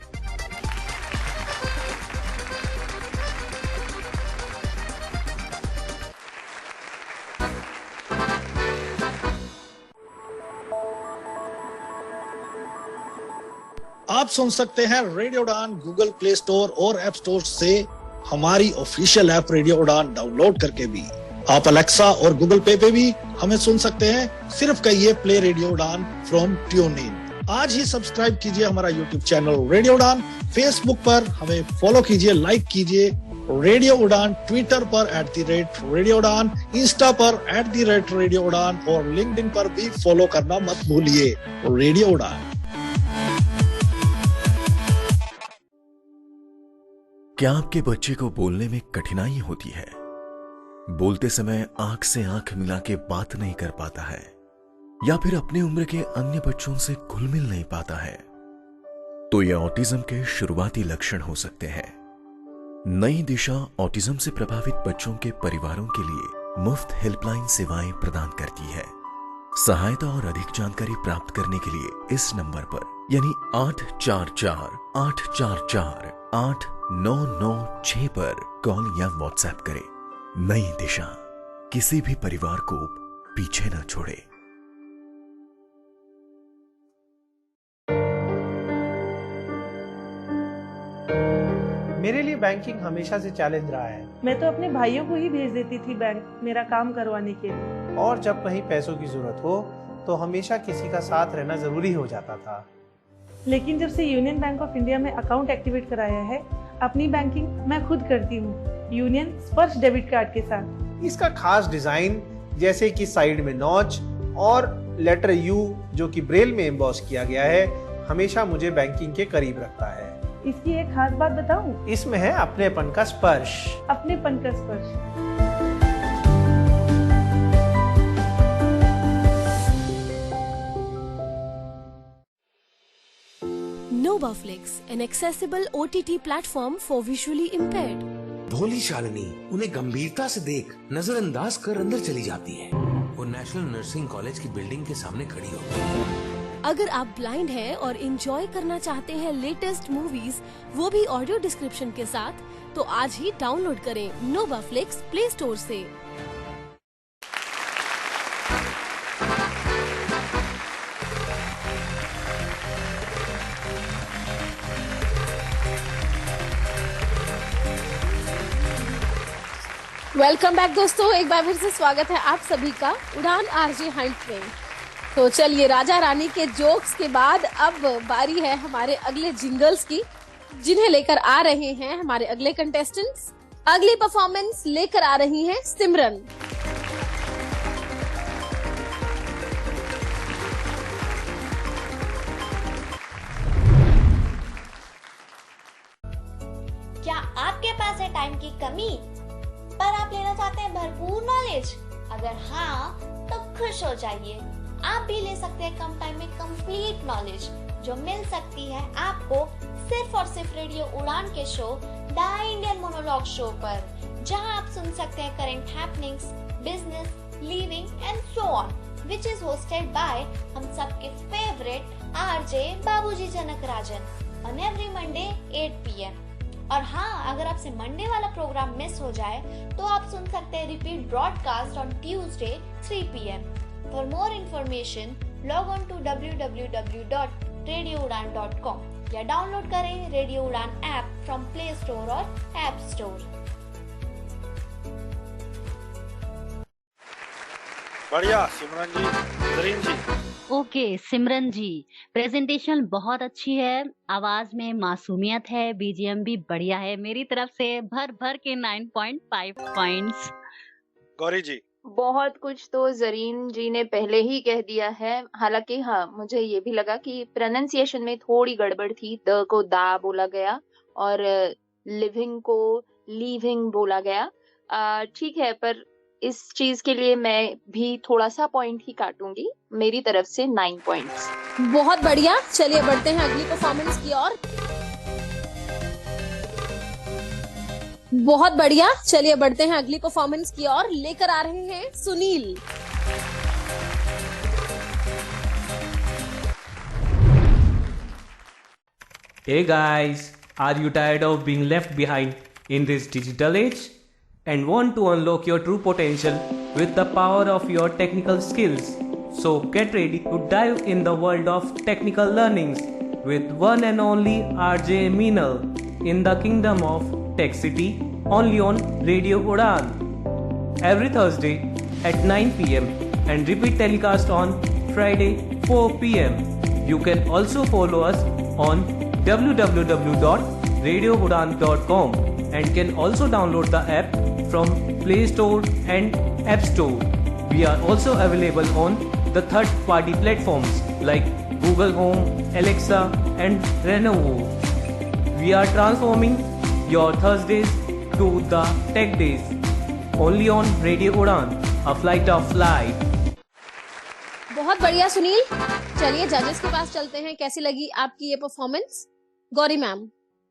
S10: आप सुन सकते हैं रेडियो उड़ान गूगल प्ले स्टोर और ऐप स्टोर से हमारी ऑफिशियल ऐप रेडियो उड़ान डाउनलोड करके भी। आप अलेक्सा और गूगल पे भी हमें सुन सकते हैं। सिर्फ कहिए play radio Udan from tune in. आज ही सब्सक्राइब कीजिए हमारा यूट्यूब चैनल रेडियो उड़ान। फेसबुक पर हमें फॉलो कीजिए, लाइक कीजिए रेडियो उड़ान। ट्विटर पर @रेडियो उड़ान, इंस्टा पर @रेडियो उड़ान और लिंक्डइन पर भी फॉलो करना मत भूलिए। रेडियो उड़ान।
S20: क्या आपके बच्चे को बोलने में कठिनाई होती है? बोलते समय आंख से आंख मिला के बात नहीं कर पाता है, या फिर अपनी उम्र के अन्य बच्चों से घुल मिल नहीं पाता है? तो यह ऑटिज्म के शुरुआती लक्षण हो सकते हैं। नई दिशा ऑटिज्म से प्रभावित बच्चों के परिवारों के लिए मुफ्त हेल्पलाइन सेवाएं प्रदान करती है। सहायता और अधिक जानकारी प्राप्त करने के लिए इस नंबर पर यानी 844-844-8996 पर कॉल या व्हाट्सएप करें। नई दिशा किसी भी परिवार को पीछे न छोड़े।
S21: मेरे लिए बैंकिंग हमेशा से चैलेंज रहा है।
S22: मैं तो अपने भाइयों को ही भेज देती थी बैंक मेरा काम करवाने के लिए।
S21: और जब कहीं पैसों की जरूरत हो तो हमेशा किसी का साथ रहना जरूरी हो जाता था।
S22: लेकिन जब से यूनियन बैंक ऑफ इंडिया में अकाउंट एक्टिवेट कराया है, अपनी बैंकिंग मैं खुद करती हूँ, यूनियन स्पर्श डेबिट कार्ड के साथ।
S21: इसका खास डिजाइन, जैसे कि साइड में नॉच और लेटर यू जो कि ब्रेल में एम्बॉस किया गया है, हमेशा मुझे बैंकिंग के करीब रखता है।
S22: इसकी एक खास बात बताऊं?
S21: इसमें है अपनेपन का स्पर्श।
S22: अपनेपन का स्पर्श।
S11: NovaFlix, an accessible OTT platform for visually impaired.
S23: भोली शालिनी उन्हें गंभीरता से देख नजरअंदाज कर अंदर चली जाती है। वो नेशनल नर्सिंग कॉलेज की बिल्डिंग के सामने खड़ी होती है।
S11: अगर आप ब्लाइंड हैं और एंजॉय करना चाहते हैं लेटेस्ट मूवीज, वो भी ऑडियो डिस्क्रिप्शन के साथ, तो आज ही डाउनलोड करें नोवा फ्लिक्स प्ले स्टोर से।
S2: वेलकम बैक दोस्तों, एक बार फिर से स्वागत है आप सभी का उड़ान आरजे हंट में। तो चलिए, राजा रानी के जोक्स के बाद अब बारी है हमारे अगले जिंगल्स की, जिन्हें लेकर आ रहे हैं हमारे अगले कंटेस्टेंट्स। अगली परफॉर्मेंस लेकर आ रही हैं सिमरन।
S5: क्या आपके पास है टाइम की कमी, पर आप लेना चाहते हैं भरपूर नॉलेज? अगर हाँ, तो खुश हो जाइए, आप भी ले सकते हैं कम टाइम में कंप्लीट नॉलेज, जो मिल सकती है आपको सिर्फ और सिर्फ रेडियो उड़ान के show the Indian monologue show पर, जहां आप सुन सकते हैं current happenings, business, living and so on, which is hosted by हम सबके फेवरेट आरजे बाबूजी जनक राजन on every Monday 8 PM। और हाँ, अगर आपसे मंडे वाला प्रोग्राम मिस हो जाए तो आप सुन सकते हैं repeat broadcast on Tuesday 3 PM। For more information log on to www.radioudan.com या डाउनलोड करें radio Udaan app from play store और ऐप स्टोर।
S1: बढ़िया सिमरन जी, जरीन जी।
S4: ओके सिमरन जी, प्रेजेंटेशन बहुत अच्छी है, आवाज में मासूमियत है, बीजीएम भी बढ़िया है। मेरी तरफ से भर भर के 9.5 पॉइंट्स।
S1: गौरी जी।
S3: बहुत कुछ तो जरीन जी ने पहले ही कह दिया है। हालांकि हाँ, मुझे ये भी लगा कि प्रोनाउंसिएशन में थोड़ी गड़बड़ थी। द को दा बोला गया और लिविंग को लीविंग बोला गया। ठीक है, पर इस चीज के लिए मैं भी थोड़ा सा पॉइंट ही काटूंगी। मेरी तरफ से 9 पॉइंट्स।
S2: बहुत बढ़िया, चलिए बढ़ते हैं अगली परफॉर्मेंस की ओर। बहुत बढ़िया, चलिए बढ़ते हैं अगली परफॉर्मेंस की ओर। लेकर आ रहे हैं Sunil.
S6: Hey guys, are you tired of being left behind in this digital age and want to unlock your true potential with the power of your technical skills? So get ready to dive in the world of technical learnings with one and only RJ Meenal in the kingdom of Tech City, only on Radio Udan. Every Thursday at 9 PM and repeat telecast on Friday 4 PM. You can also follow us on www.radioudan.com and can also download the app from Play Store and App Store. We are also available on the third-party platforms like Google Home, Alexa and Lenovo. We are transforming your Thursdays to the Tech Days, only on Radio Udan, a flight of light.
S2: बहुत बढ़िया सुनील, चलिए जजेस के पास चलते हैं। कैसी लगी आपकी ये परफॉर्मेंस? गौरी मैम।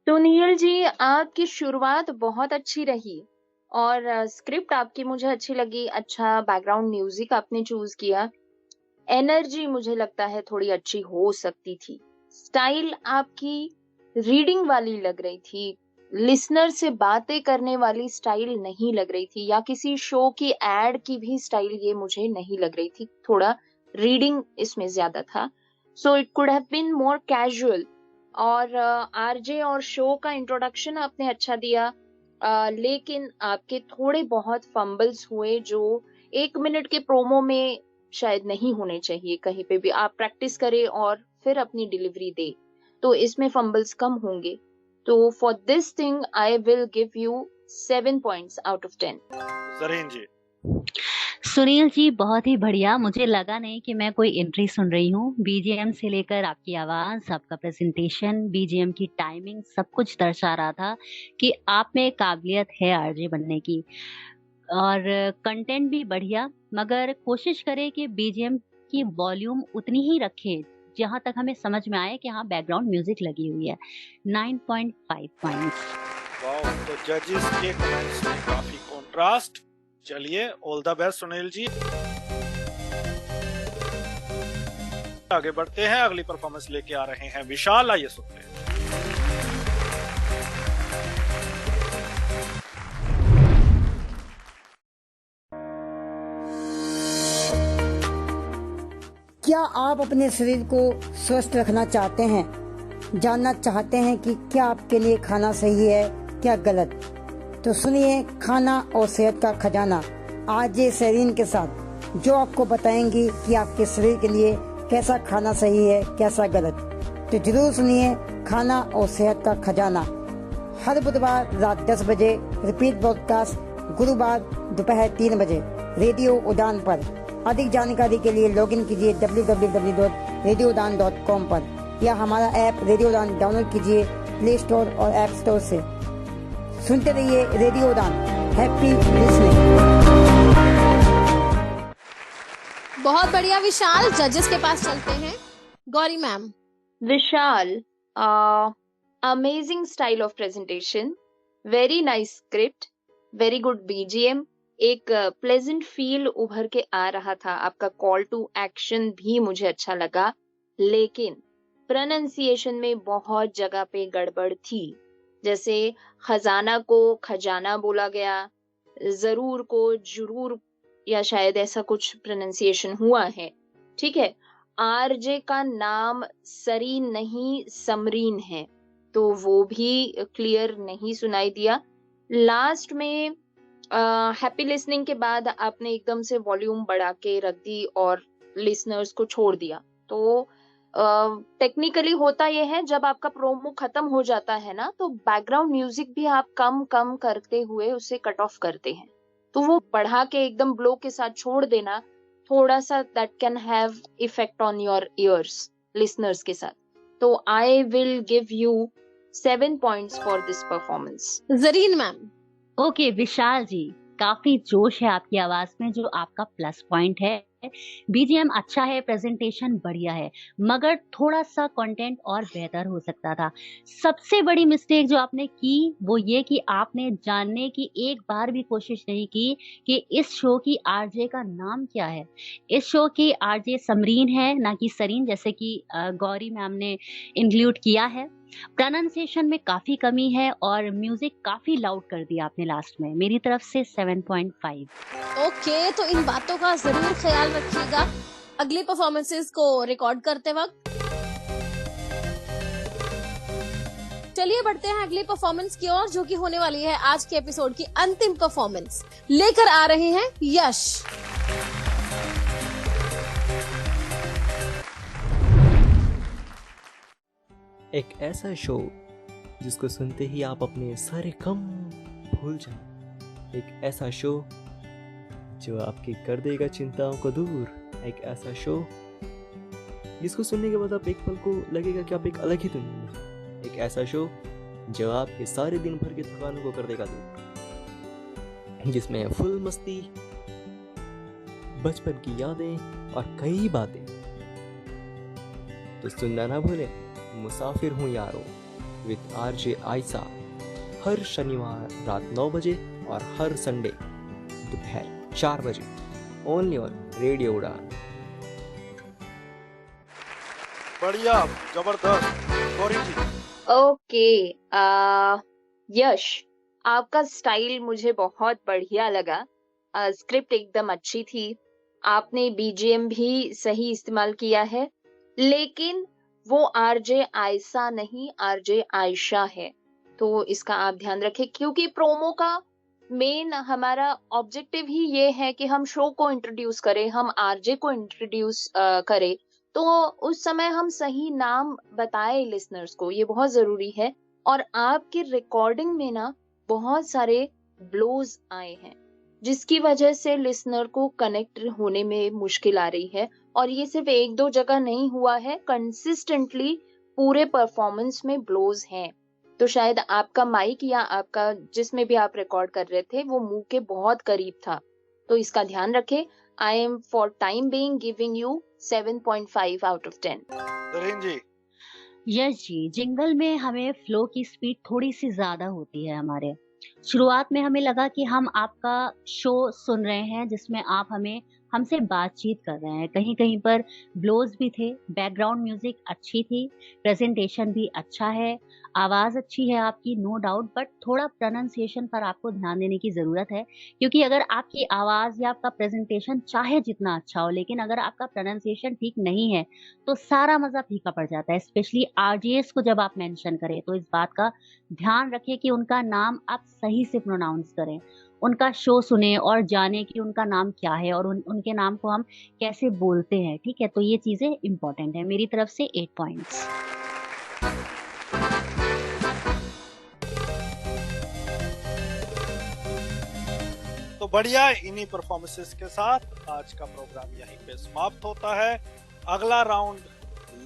S3: सुनील जी, आपकी शुरुआत बहुत अच्छी रही और स्क्रिप्ट आपकी मुझे अच्छी लगी। अच्छा बैकग्राउंड म्यूजिक आपने चूज किया। एनर्जी मुझे लगता है थोड़ी अच्छी हो सकती थी। स्टाइल आपकी रीडिंग वाली लग रही थी, लिसनर से बातें करने वाली स्टाइल नहीं लग रही थी, या किसी शो की एड की भी स्टाइल ये मुझे नहीं लग रही थी। थोड़ा रीडिंग इसमें ज्यादा था। So it could have been more casual. और आरजे और शो का इंट्रोडक्शन आपने अच्छा दिया, लेकिन आपके थोड़े बहुत फंबल्स हुए जो 1 मिनट के प्रोमो में शायद नहीं होने चाहिए। कहीं पे भी आप प्रैक्टिस करें और फिर अपनी डिलीवरी दे, तो इसमें फंबल्स कम होंगे। तो for this thing I will give you 7 points out of 10।
S1: Zareen ji.
S4: Sunil ji, बहुत ही बढ़िया। मुझे लगा नहीं कि मैं कोई एंट्री सुन रही हूँ। बीजीएम से लेकर आपकी आवाज, आपका प्रेजेंटेशन, बीजीएम की टाइमिंग, सब कुछ दर्शा रहा था कि आप में काबिलियत है आरजे बनने की। और कंटेंट भी बढ़िया, मगर कोशिश करें कि बीजीएम की वॉल्यूम उतनी ही रखें जहां तक हमें समझ में आए कि हाँ बैकग्राउंड म्यूजिक लगी हुई है। 9.5 पॉइंट्स।
S1: वाओ, तो जजेस के कमेंट्स में काफी कंट्रास्ट। चलिए, all the best Sunil ji. आगे बढ़ते हैं, अगली परफॉर्मेंस लेके आ रहे हैं विशाल, आइए सुनते हैं।
S7: क्या आप अपने शरीर को स्वस्थ रखना चाहते हैं? जानना चाहते हैं कि क्या आपके लिए खाना सही है, क्या गलत? तो सुनिए खाना और सेहत का खजाना आरजे सरीन के साथ, जो आपको बताएंगी कि आपके शरीर के लिए कैसा खाना सही है, कैसा गलत। तो जरूर सुनिए खाना और सेहत का खजाना हर बुधवार रात 10 बजे, रिपीट ब्रॉडकास्ट गुरुवार दोपहर 3 बजे रेडियो उड़ान पर। अधिक जानकारी के लिए लॉगिन कीजिए www.radioudan.com पर या हमारा ऐप रेडियो उड़ान डाउनलोड कीजिए प्ले स्टोर और ऐप स्टोर से। सुनते रहिए रेडियो उड़ान। Happy listening.
S2: बहुत बढ़िया विशाल, जजेस के पास चलते हैं। Gauri ma'am.
S3: Vishal, amazing style of presentation, very nice script, very good BGM, एक प्लेजेंट फील उभर के आ रहा था। आपका कॉल टू एक्शन भी मुझे अच्छा लगा, लेकिन प्रोनाउंसिएशन में बहुत जगह पे गड़बड़ थी। जैसे खजाना को खजाना बोला गया, जरूर को जरूर, या शायद ऐसा कुछ प्रोनाउंसिएशन हुआ है। ठीक है, आरजे का नाम सरीन नहीं समरीन है, तो वो भी क्लियर नहीं सुनाई दिया। लास्ट में हैप्पी लिसनिंग के बाद आपने एकदम से वॉल्यूम बढ़ा के रख दी और लिसनर्स को छोड़ दिया। तो टेक्निकली होता यह है, जब आपका प्रोमो खत्म हो जाता है ना, तो बैकग्राउंड म्यूजिक भी आप कम कम करते हुए उसे कट ऑफ करते हैं। तो वो बढ़ा के एकदम ब्लो के साथ छोड़ देना, थोड़ा सा that can have effect on your ears listeners के साथ। तो I will give you 7 points for this performance.
S2: Zareen ma'am.
S4: Okay Vishal ji, काफी जोश है आपकी आवाज में, जो आपका प्लस पॉइंट है। बीजीएम अच्छा है, प्रेजेंटेशन बढ़िया है, मगर थोड़ा सा कंटेंट और बेहतर हो सकता था। सबसे बड़ी मिस्टेक जो आपने की वो ये कि आपने जानने की एक बार भी कोशिश नहीं की कि इस शो की आरजे का नाम क्या है। इस शो की आरजे समरीन है, ना कि सरीन, जैसे कि गौरी मैम ने इंक्लूड किया है। प्रोनाउंसिएशन में काफी कमी है और म्यूजिक काफी लाउड कर दिया आपने लास्ट में। मेरी तरफ से 7.5।
S2: ओके, तो इन बातों का जरूर ख्याल रखिएगा अगली परफॉर्मेंसेस को रिकॉर्ड करते वक्त। चलिए बढ़ते हैं अगली परफॉर्मेंस की ओर, जो कि होने वाली है आज के एपिसोड की अंतिम परफॉर्मेंस। लेकर आ रहे हैं यश।
S8: एक ऐसा शो जिसको सुनते ही आप अपने सारे गम भूल जाएं। एक ऐसा शो जो आपकी कर देगा चिंताओं को दूर। एक ऐसा शो जिसको सुनने के बाद आप एक पल को लगेगा कि आप एक अलग ही दुनिया में। एक ऐसा शो जो आपके सारे दिन भर की थकानों को कर देगा दूर, जिसमें फुल मस्ती, बचपन की यादें और कई बातें। तो सुनना ना भूलें मुसाफिर हूँ यारो विद आरजे आयशा, हर शनिवार रात 9 बजे और हर संडे दोपहर 4 बजे, ओनली ऑन रेडियो उड़ान।
S1: बढ़िया, जबरदस्त। गौरी जी।
S3: ओके, यश, आपका स्टाइल मुझे बहुत बढ़िया लगा। स्क्रिप्ट एकदम अच्छी थी, आपने बीजीएम भी सही इस्तेमाल किया है, लेकिन वो आरजे आयशा नहीं, आरजे आयशा है। तो इसका आप ध्यान रखें, क्योंकि प्रोमो का मेन हमारा ऑब्जेक्टिव ही ये है कि हम शो को इंट्रोड्यूस करें, हम आरजे को इंट्रोड्यूस करें। तो उस समय हम सही नाम बताएं लिसनर्स को, ये बहुत जरूरी है। और आपकी रिकॉर्डिंग में ना बहुत सारे ब्लोज आए हैं, जिसकी वजह से लिसनर को कनेक्ट होने में मुश्किल आ रही है। और ये सिर्फ 1-2 जगह नहीं हुआ है, कंसिस्टेंटली पूरे परफॉर्मेंस में ब्लोज हैं। तो शायद आपका माइक या आपका जिसमें भी आप रिकॉर्ड कर रहे थे वो मुंह के बहुत करीब था, तो इसका ध्यान रखें। I am for time being giving you 7.5 out of 10।
S1: जी।
S4: यस जी, जिंगल में हमें फ्लो की स्पीड थोड़ी सी ज्यादा होती है। हमारे शुरुआत में हमें लगा कि हम आपका शो सुन रहे हैं जिसमें आप हमें हमसे बातचीत कर रहे हैं। कहीं कहीं पर ब्लोज भी थे, बैकग्राउंड म्यूजिक अच्छी थी, प्रेजेंटेशन भी अच्छा है, आवाज अच्छी है आपकी, नो डाउट, बट थोड़ा प्रोनाउंसिएशन पर आपको ध्यान देने की जरूरत है। क्योंकि अगर आपकी आवाज या आपका प्रेजेंटेशन चाहे जितना अच्छा हो, लेकिन अगर आपका प्रोनाउंसिएशन ठीक नहीं है तो सारा मजा फीका पड़ जाता है। स्पेशली आरजेएस को जब आप मेंशन करें तो इस बात का ध्यान रखें कि उनका नाम आप सही से प्रोनाउंस करें, उनका शो सुने और जाने कि उनका नाम क्या है और उनके नाम को हम कैसे बोलते हैं। ठीक है, तो ये चीजें इंपॉर्टेंट है। मेरी तरफ से 8 पॉइंट्स।
S1: तो बढ़िया, इन्हीं परफॉर्मेंसेस के साथ आज का प्रोग्राम यहीं पे समाप्त होता है। अगला राउंड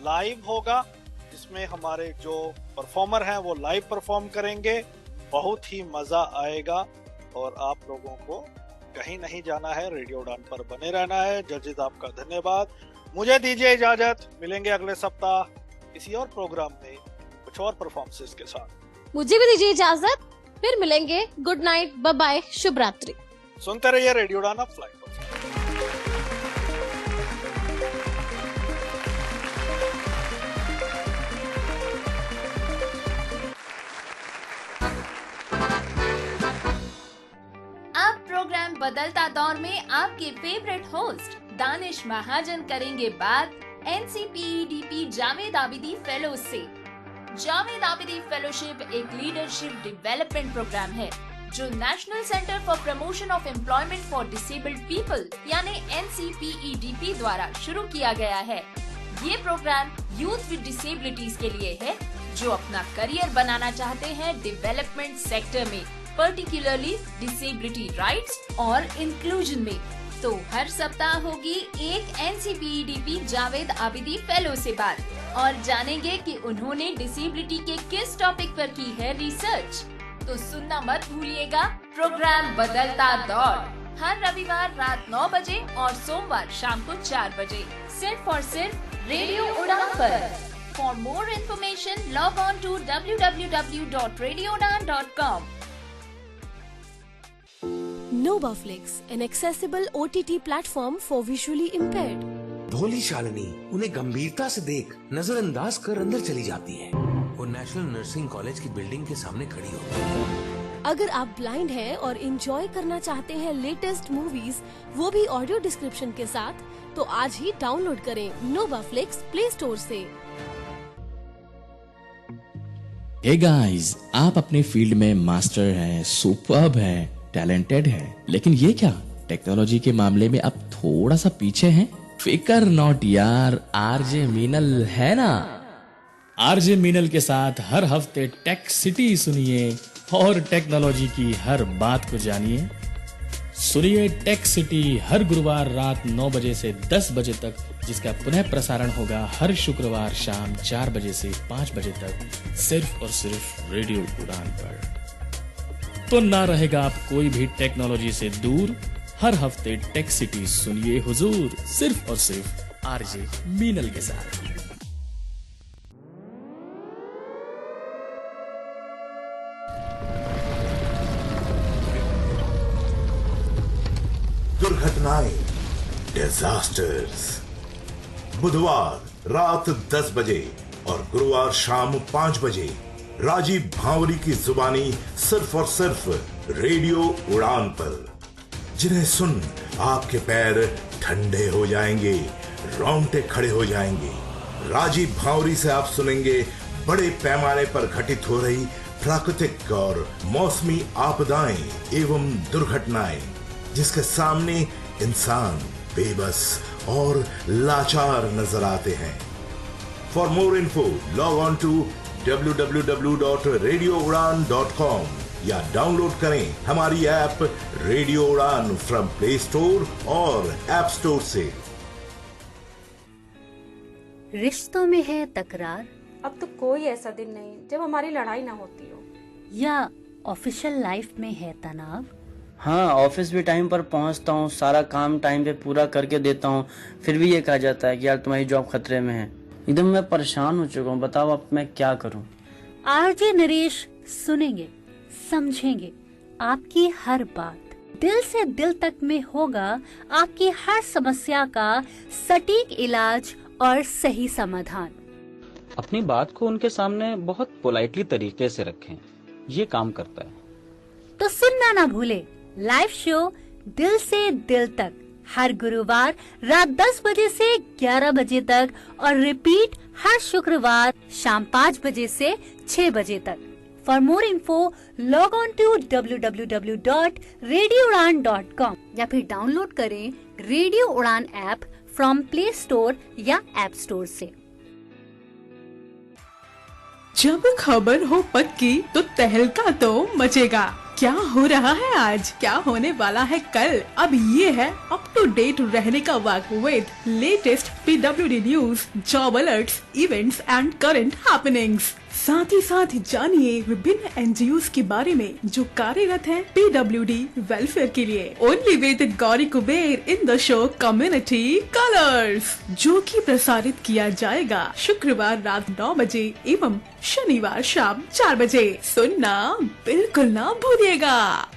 S1: लाइव होगा, जिसमें हमारे जो परफॉर्मर हैं वो लाइव परफॉर्म करेंगे। बहुत ही मजा आएगा और आप लोगों को कहीं नहीं जाना है, रेडियो उड़ान पर बने रहना है। जजेस आपका धन्यवाद। मुझे दीजिए इजाजत, मिलेंगे अगले सप्ताह किसी और प्रोग्राम में कुछ और परफॉर्मेंसेस के साथ।
S2: मुझे भी दीजिए इजाजत, फिर मिलेंगे। गुड नाइट, बाय बाय, शुभ रात्रि।
S1: सुनते रहिए रेडियो उड़ान, अब फ्लाइट।
S9: प्रोग्राम बदलता दौर में आपके फेवरेट होस्ट दानिश महाजन करेंगे बात NCPEDP जावेद आबिदी फेलोज से। जावेद आबिदी फेलोशिप एक लीडरशिप डेवलपमेंट प्रोग्राम है जो national centre for promotion of employment for disabled people यानी NCPEDP द्वारा शुरू किया गया है। ये प्रोग्राम यूथ विद डिसेबिलिटीज के लिए है जो अपना करियर बनाना चाहते हैं डेवलपमेंट सेक्टर में, पर्टिकुलरली डिसेबिलिटी राइट्स और इंक्लूजन में। तो हर सप्ताह होगी एक NCPEDP जावेद आबिदी फेलो से बात और जानेंगे कि उन्होंने डिसेबिलिटी के किस टॉपिक पर की है रिसर्च। तो सुनना मत भूलिएगा प्रोग्राम बदलता दौर हर रविवार रात 9 बजे और सोमवार शाम को 4 बजे सिर्फ और सिर्फ रेडियो उड़ान पर। For more information log on to www.radioudan.com।
S11: Novaflix, an accessible OTT platform for visually impaired.
S23: भोली शालिनी उन्हें गंभीरता से देख नजरअंदाज कर अंदर चली जाती है। वो नेशनल नर्सिंग कॉलेज की बिल्डिंग के सामने खड़ी होती है।
S11: अगर आप ब्लाइंड हैं और एंजॉय करना चाहते हैं लेटेस्ट मूवीज, वो भी ऑडियो डिस्क्रिप्शन के साथ, तो आज ही डाउनलोड करें Novaflix प्ले स्टोर से।
S12: हे गाइस, आप अपने फील्ड में मास्टर हैं, सुपर्ब हैं, टैलेंटेड है, लेकिन ये क्या टेक्नोलॉजी के मामले में अब थोड़ा सा पीछे हैं? फिकर नॉट यार, आरजे मीनल है ना।
S14: आरजे मीनल के साथ हर हफ्ते टेक सिटी सुनिए और टेक्नोलॉजी की हर बात को जानिए। सुनिए टेक सिटी हर गुरुवार रात 9 बजे से 10 बजे तक, जिसका पुनः प्रसारण होगा हर शुक्रवार शाम 4 बजे से 5 बजे तक, सिर्फ और सिर्फ रेडियो उड़ान पर। तो ना रहेगा आप कोई भी टेक्नोलॉजी से दूर। हर हफ्ते टेक सिटी सुनिए हुजूर, सिर्फ और सिर्फ आरजे मीनल के साथ।
S23: दुर्घटनाएं, डिजास्टर्स। बुधवार रात 10 बजे और गुरुवार शाम 5 बजे राजीव भावरी की जुबानी सिर्फ और सिर्फ रेडियो उड़ान पर, जिन्हें सुन आपके पैर ठंडे हो जाएंगे, रोंगटे खड़े हो जाएंगे। राजीव भावरी से आप सुनेंगे बड़े पैमाने पर घटित हो रही प्राकृतिक और मौसमी आपदाएं एवं दुर्घटनाएं, जिसके सामने इंसान बेबस और लाचार नजर आते हैं। For more info log on to www.radioudan.com या डाउनलोड करें हमारी app radio Udan from play store और ऐप स्टोर से।
S4: रिश्तों में है तकरार,
S24: अब तो कोई ऐसा दिन नहीं जब हमारी लड़ाई ना होती हो।
S4: या ऑफिशियल लाइफ में है तनाव।
S25: हाँ, ऑफिस भी टाइम पर पहुंचता हूँ, सारा काम टाइम पे पूरा करके देता हूँ, फिर भी ये कहा जाता है कि यार तुम्हारी जॉब खतरे में है। एकदम मैं परेशान हो चुका हूँ, बताओ अब मैं क्या करूँ।
S4: आरजे नरेश सुनेंगे, समझेंगे आपकी हर बात।
S13: दिल से दिल तक में होगा आपकी हर समस्या का सटीक इलाज और सही समाधान।
S15: अपनी बात को उनके सामने बहुत पोलाइटली तरीके से रखें, ये काम करता है।
S13: तो सुनना ना भूले लाइव शो दिल से दिल तक हर गुरुवार रात 10 बजे से 11 बजे तक और रिपीट हर शुक्रवार शाम 5 बजे से 6 बजे तक। For more info, log on to www.radioudan.com या फिर डाउनलोड करें radio Udaan app from play store या ऐप स्टोर से।
S16: जब खबर हो पक्की तो तहलका तो मचेगा। क्या हो रहा है आज, क्या होने वाला है कल, अब ये है अप टू डेट रहने का वक्त with latest PWD news, job alerts, events and current happenings. साथ ही साथ जानिए विभिन्न NGOs के बारे में जो कार्यरत हैं PWD वेलफेयर के लिए। Only with Gauri Kuber in the show community colours, जो कि प्रसारित किया जाएगा शुक्रवार रात 9 बजे एवं शनिवार शाम 4 बजे। सुनना बिल्कुल ना भूलिएगा।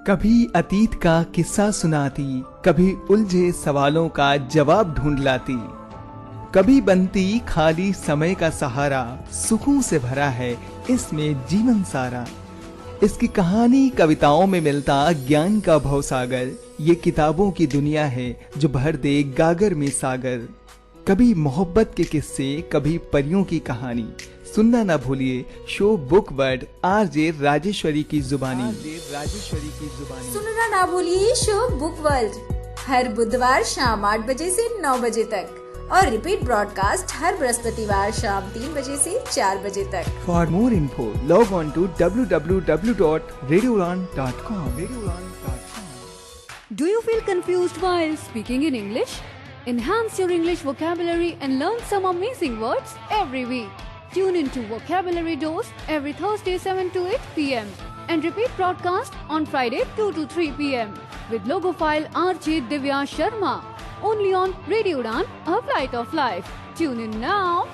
S17: कभी अतीत का किस्सा सुनाती, कभी उलझे सवालों का जवाब ढूंढ लाती, कभी बनती खाली समय का सहारा, सुकून से भरा है इसमें जीवन सारा। इसकी कहानी कविताओं में मिलता ज्ञान का भवसागर, ये किताबों की दुनिया है जो भर दे गागर में सागर। कभी मोहब्बत के किस्से, कभी परियों की कहानी। सुनना ना भूलिए show book word RJ Rajeshwari की जुबानी।
S18: सुनना ना भूलिए शो बुक वर्ल्ड हर बुधवार शाम 8 बजे से 9 बजे तक और रिपीट ब्रॉडकास्ट हर बृहस्पतिवार शाम 3 बजे से 4 बजे तक।
S17: For more info log on to www.radioudan.com।
S26: Do you feel confused while speaking in English? Enhance your English vocabulary and learn some amazing words every week. Tune into Vocabulary Dose every Thursday 7 to 8 p.m. and repeat broadcast on Friday 2 to 3 p.m. with logophile RJ Divya Sharma. Only on Radio Udan, a flight of life. Tune in now.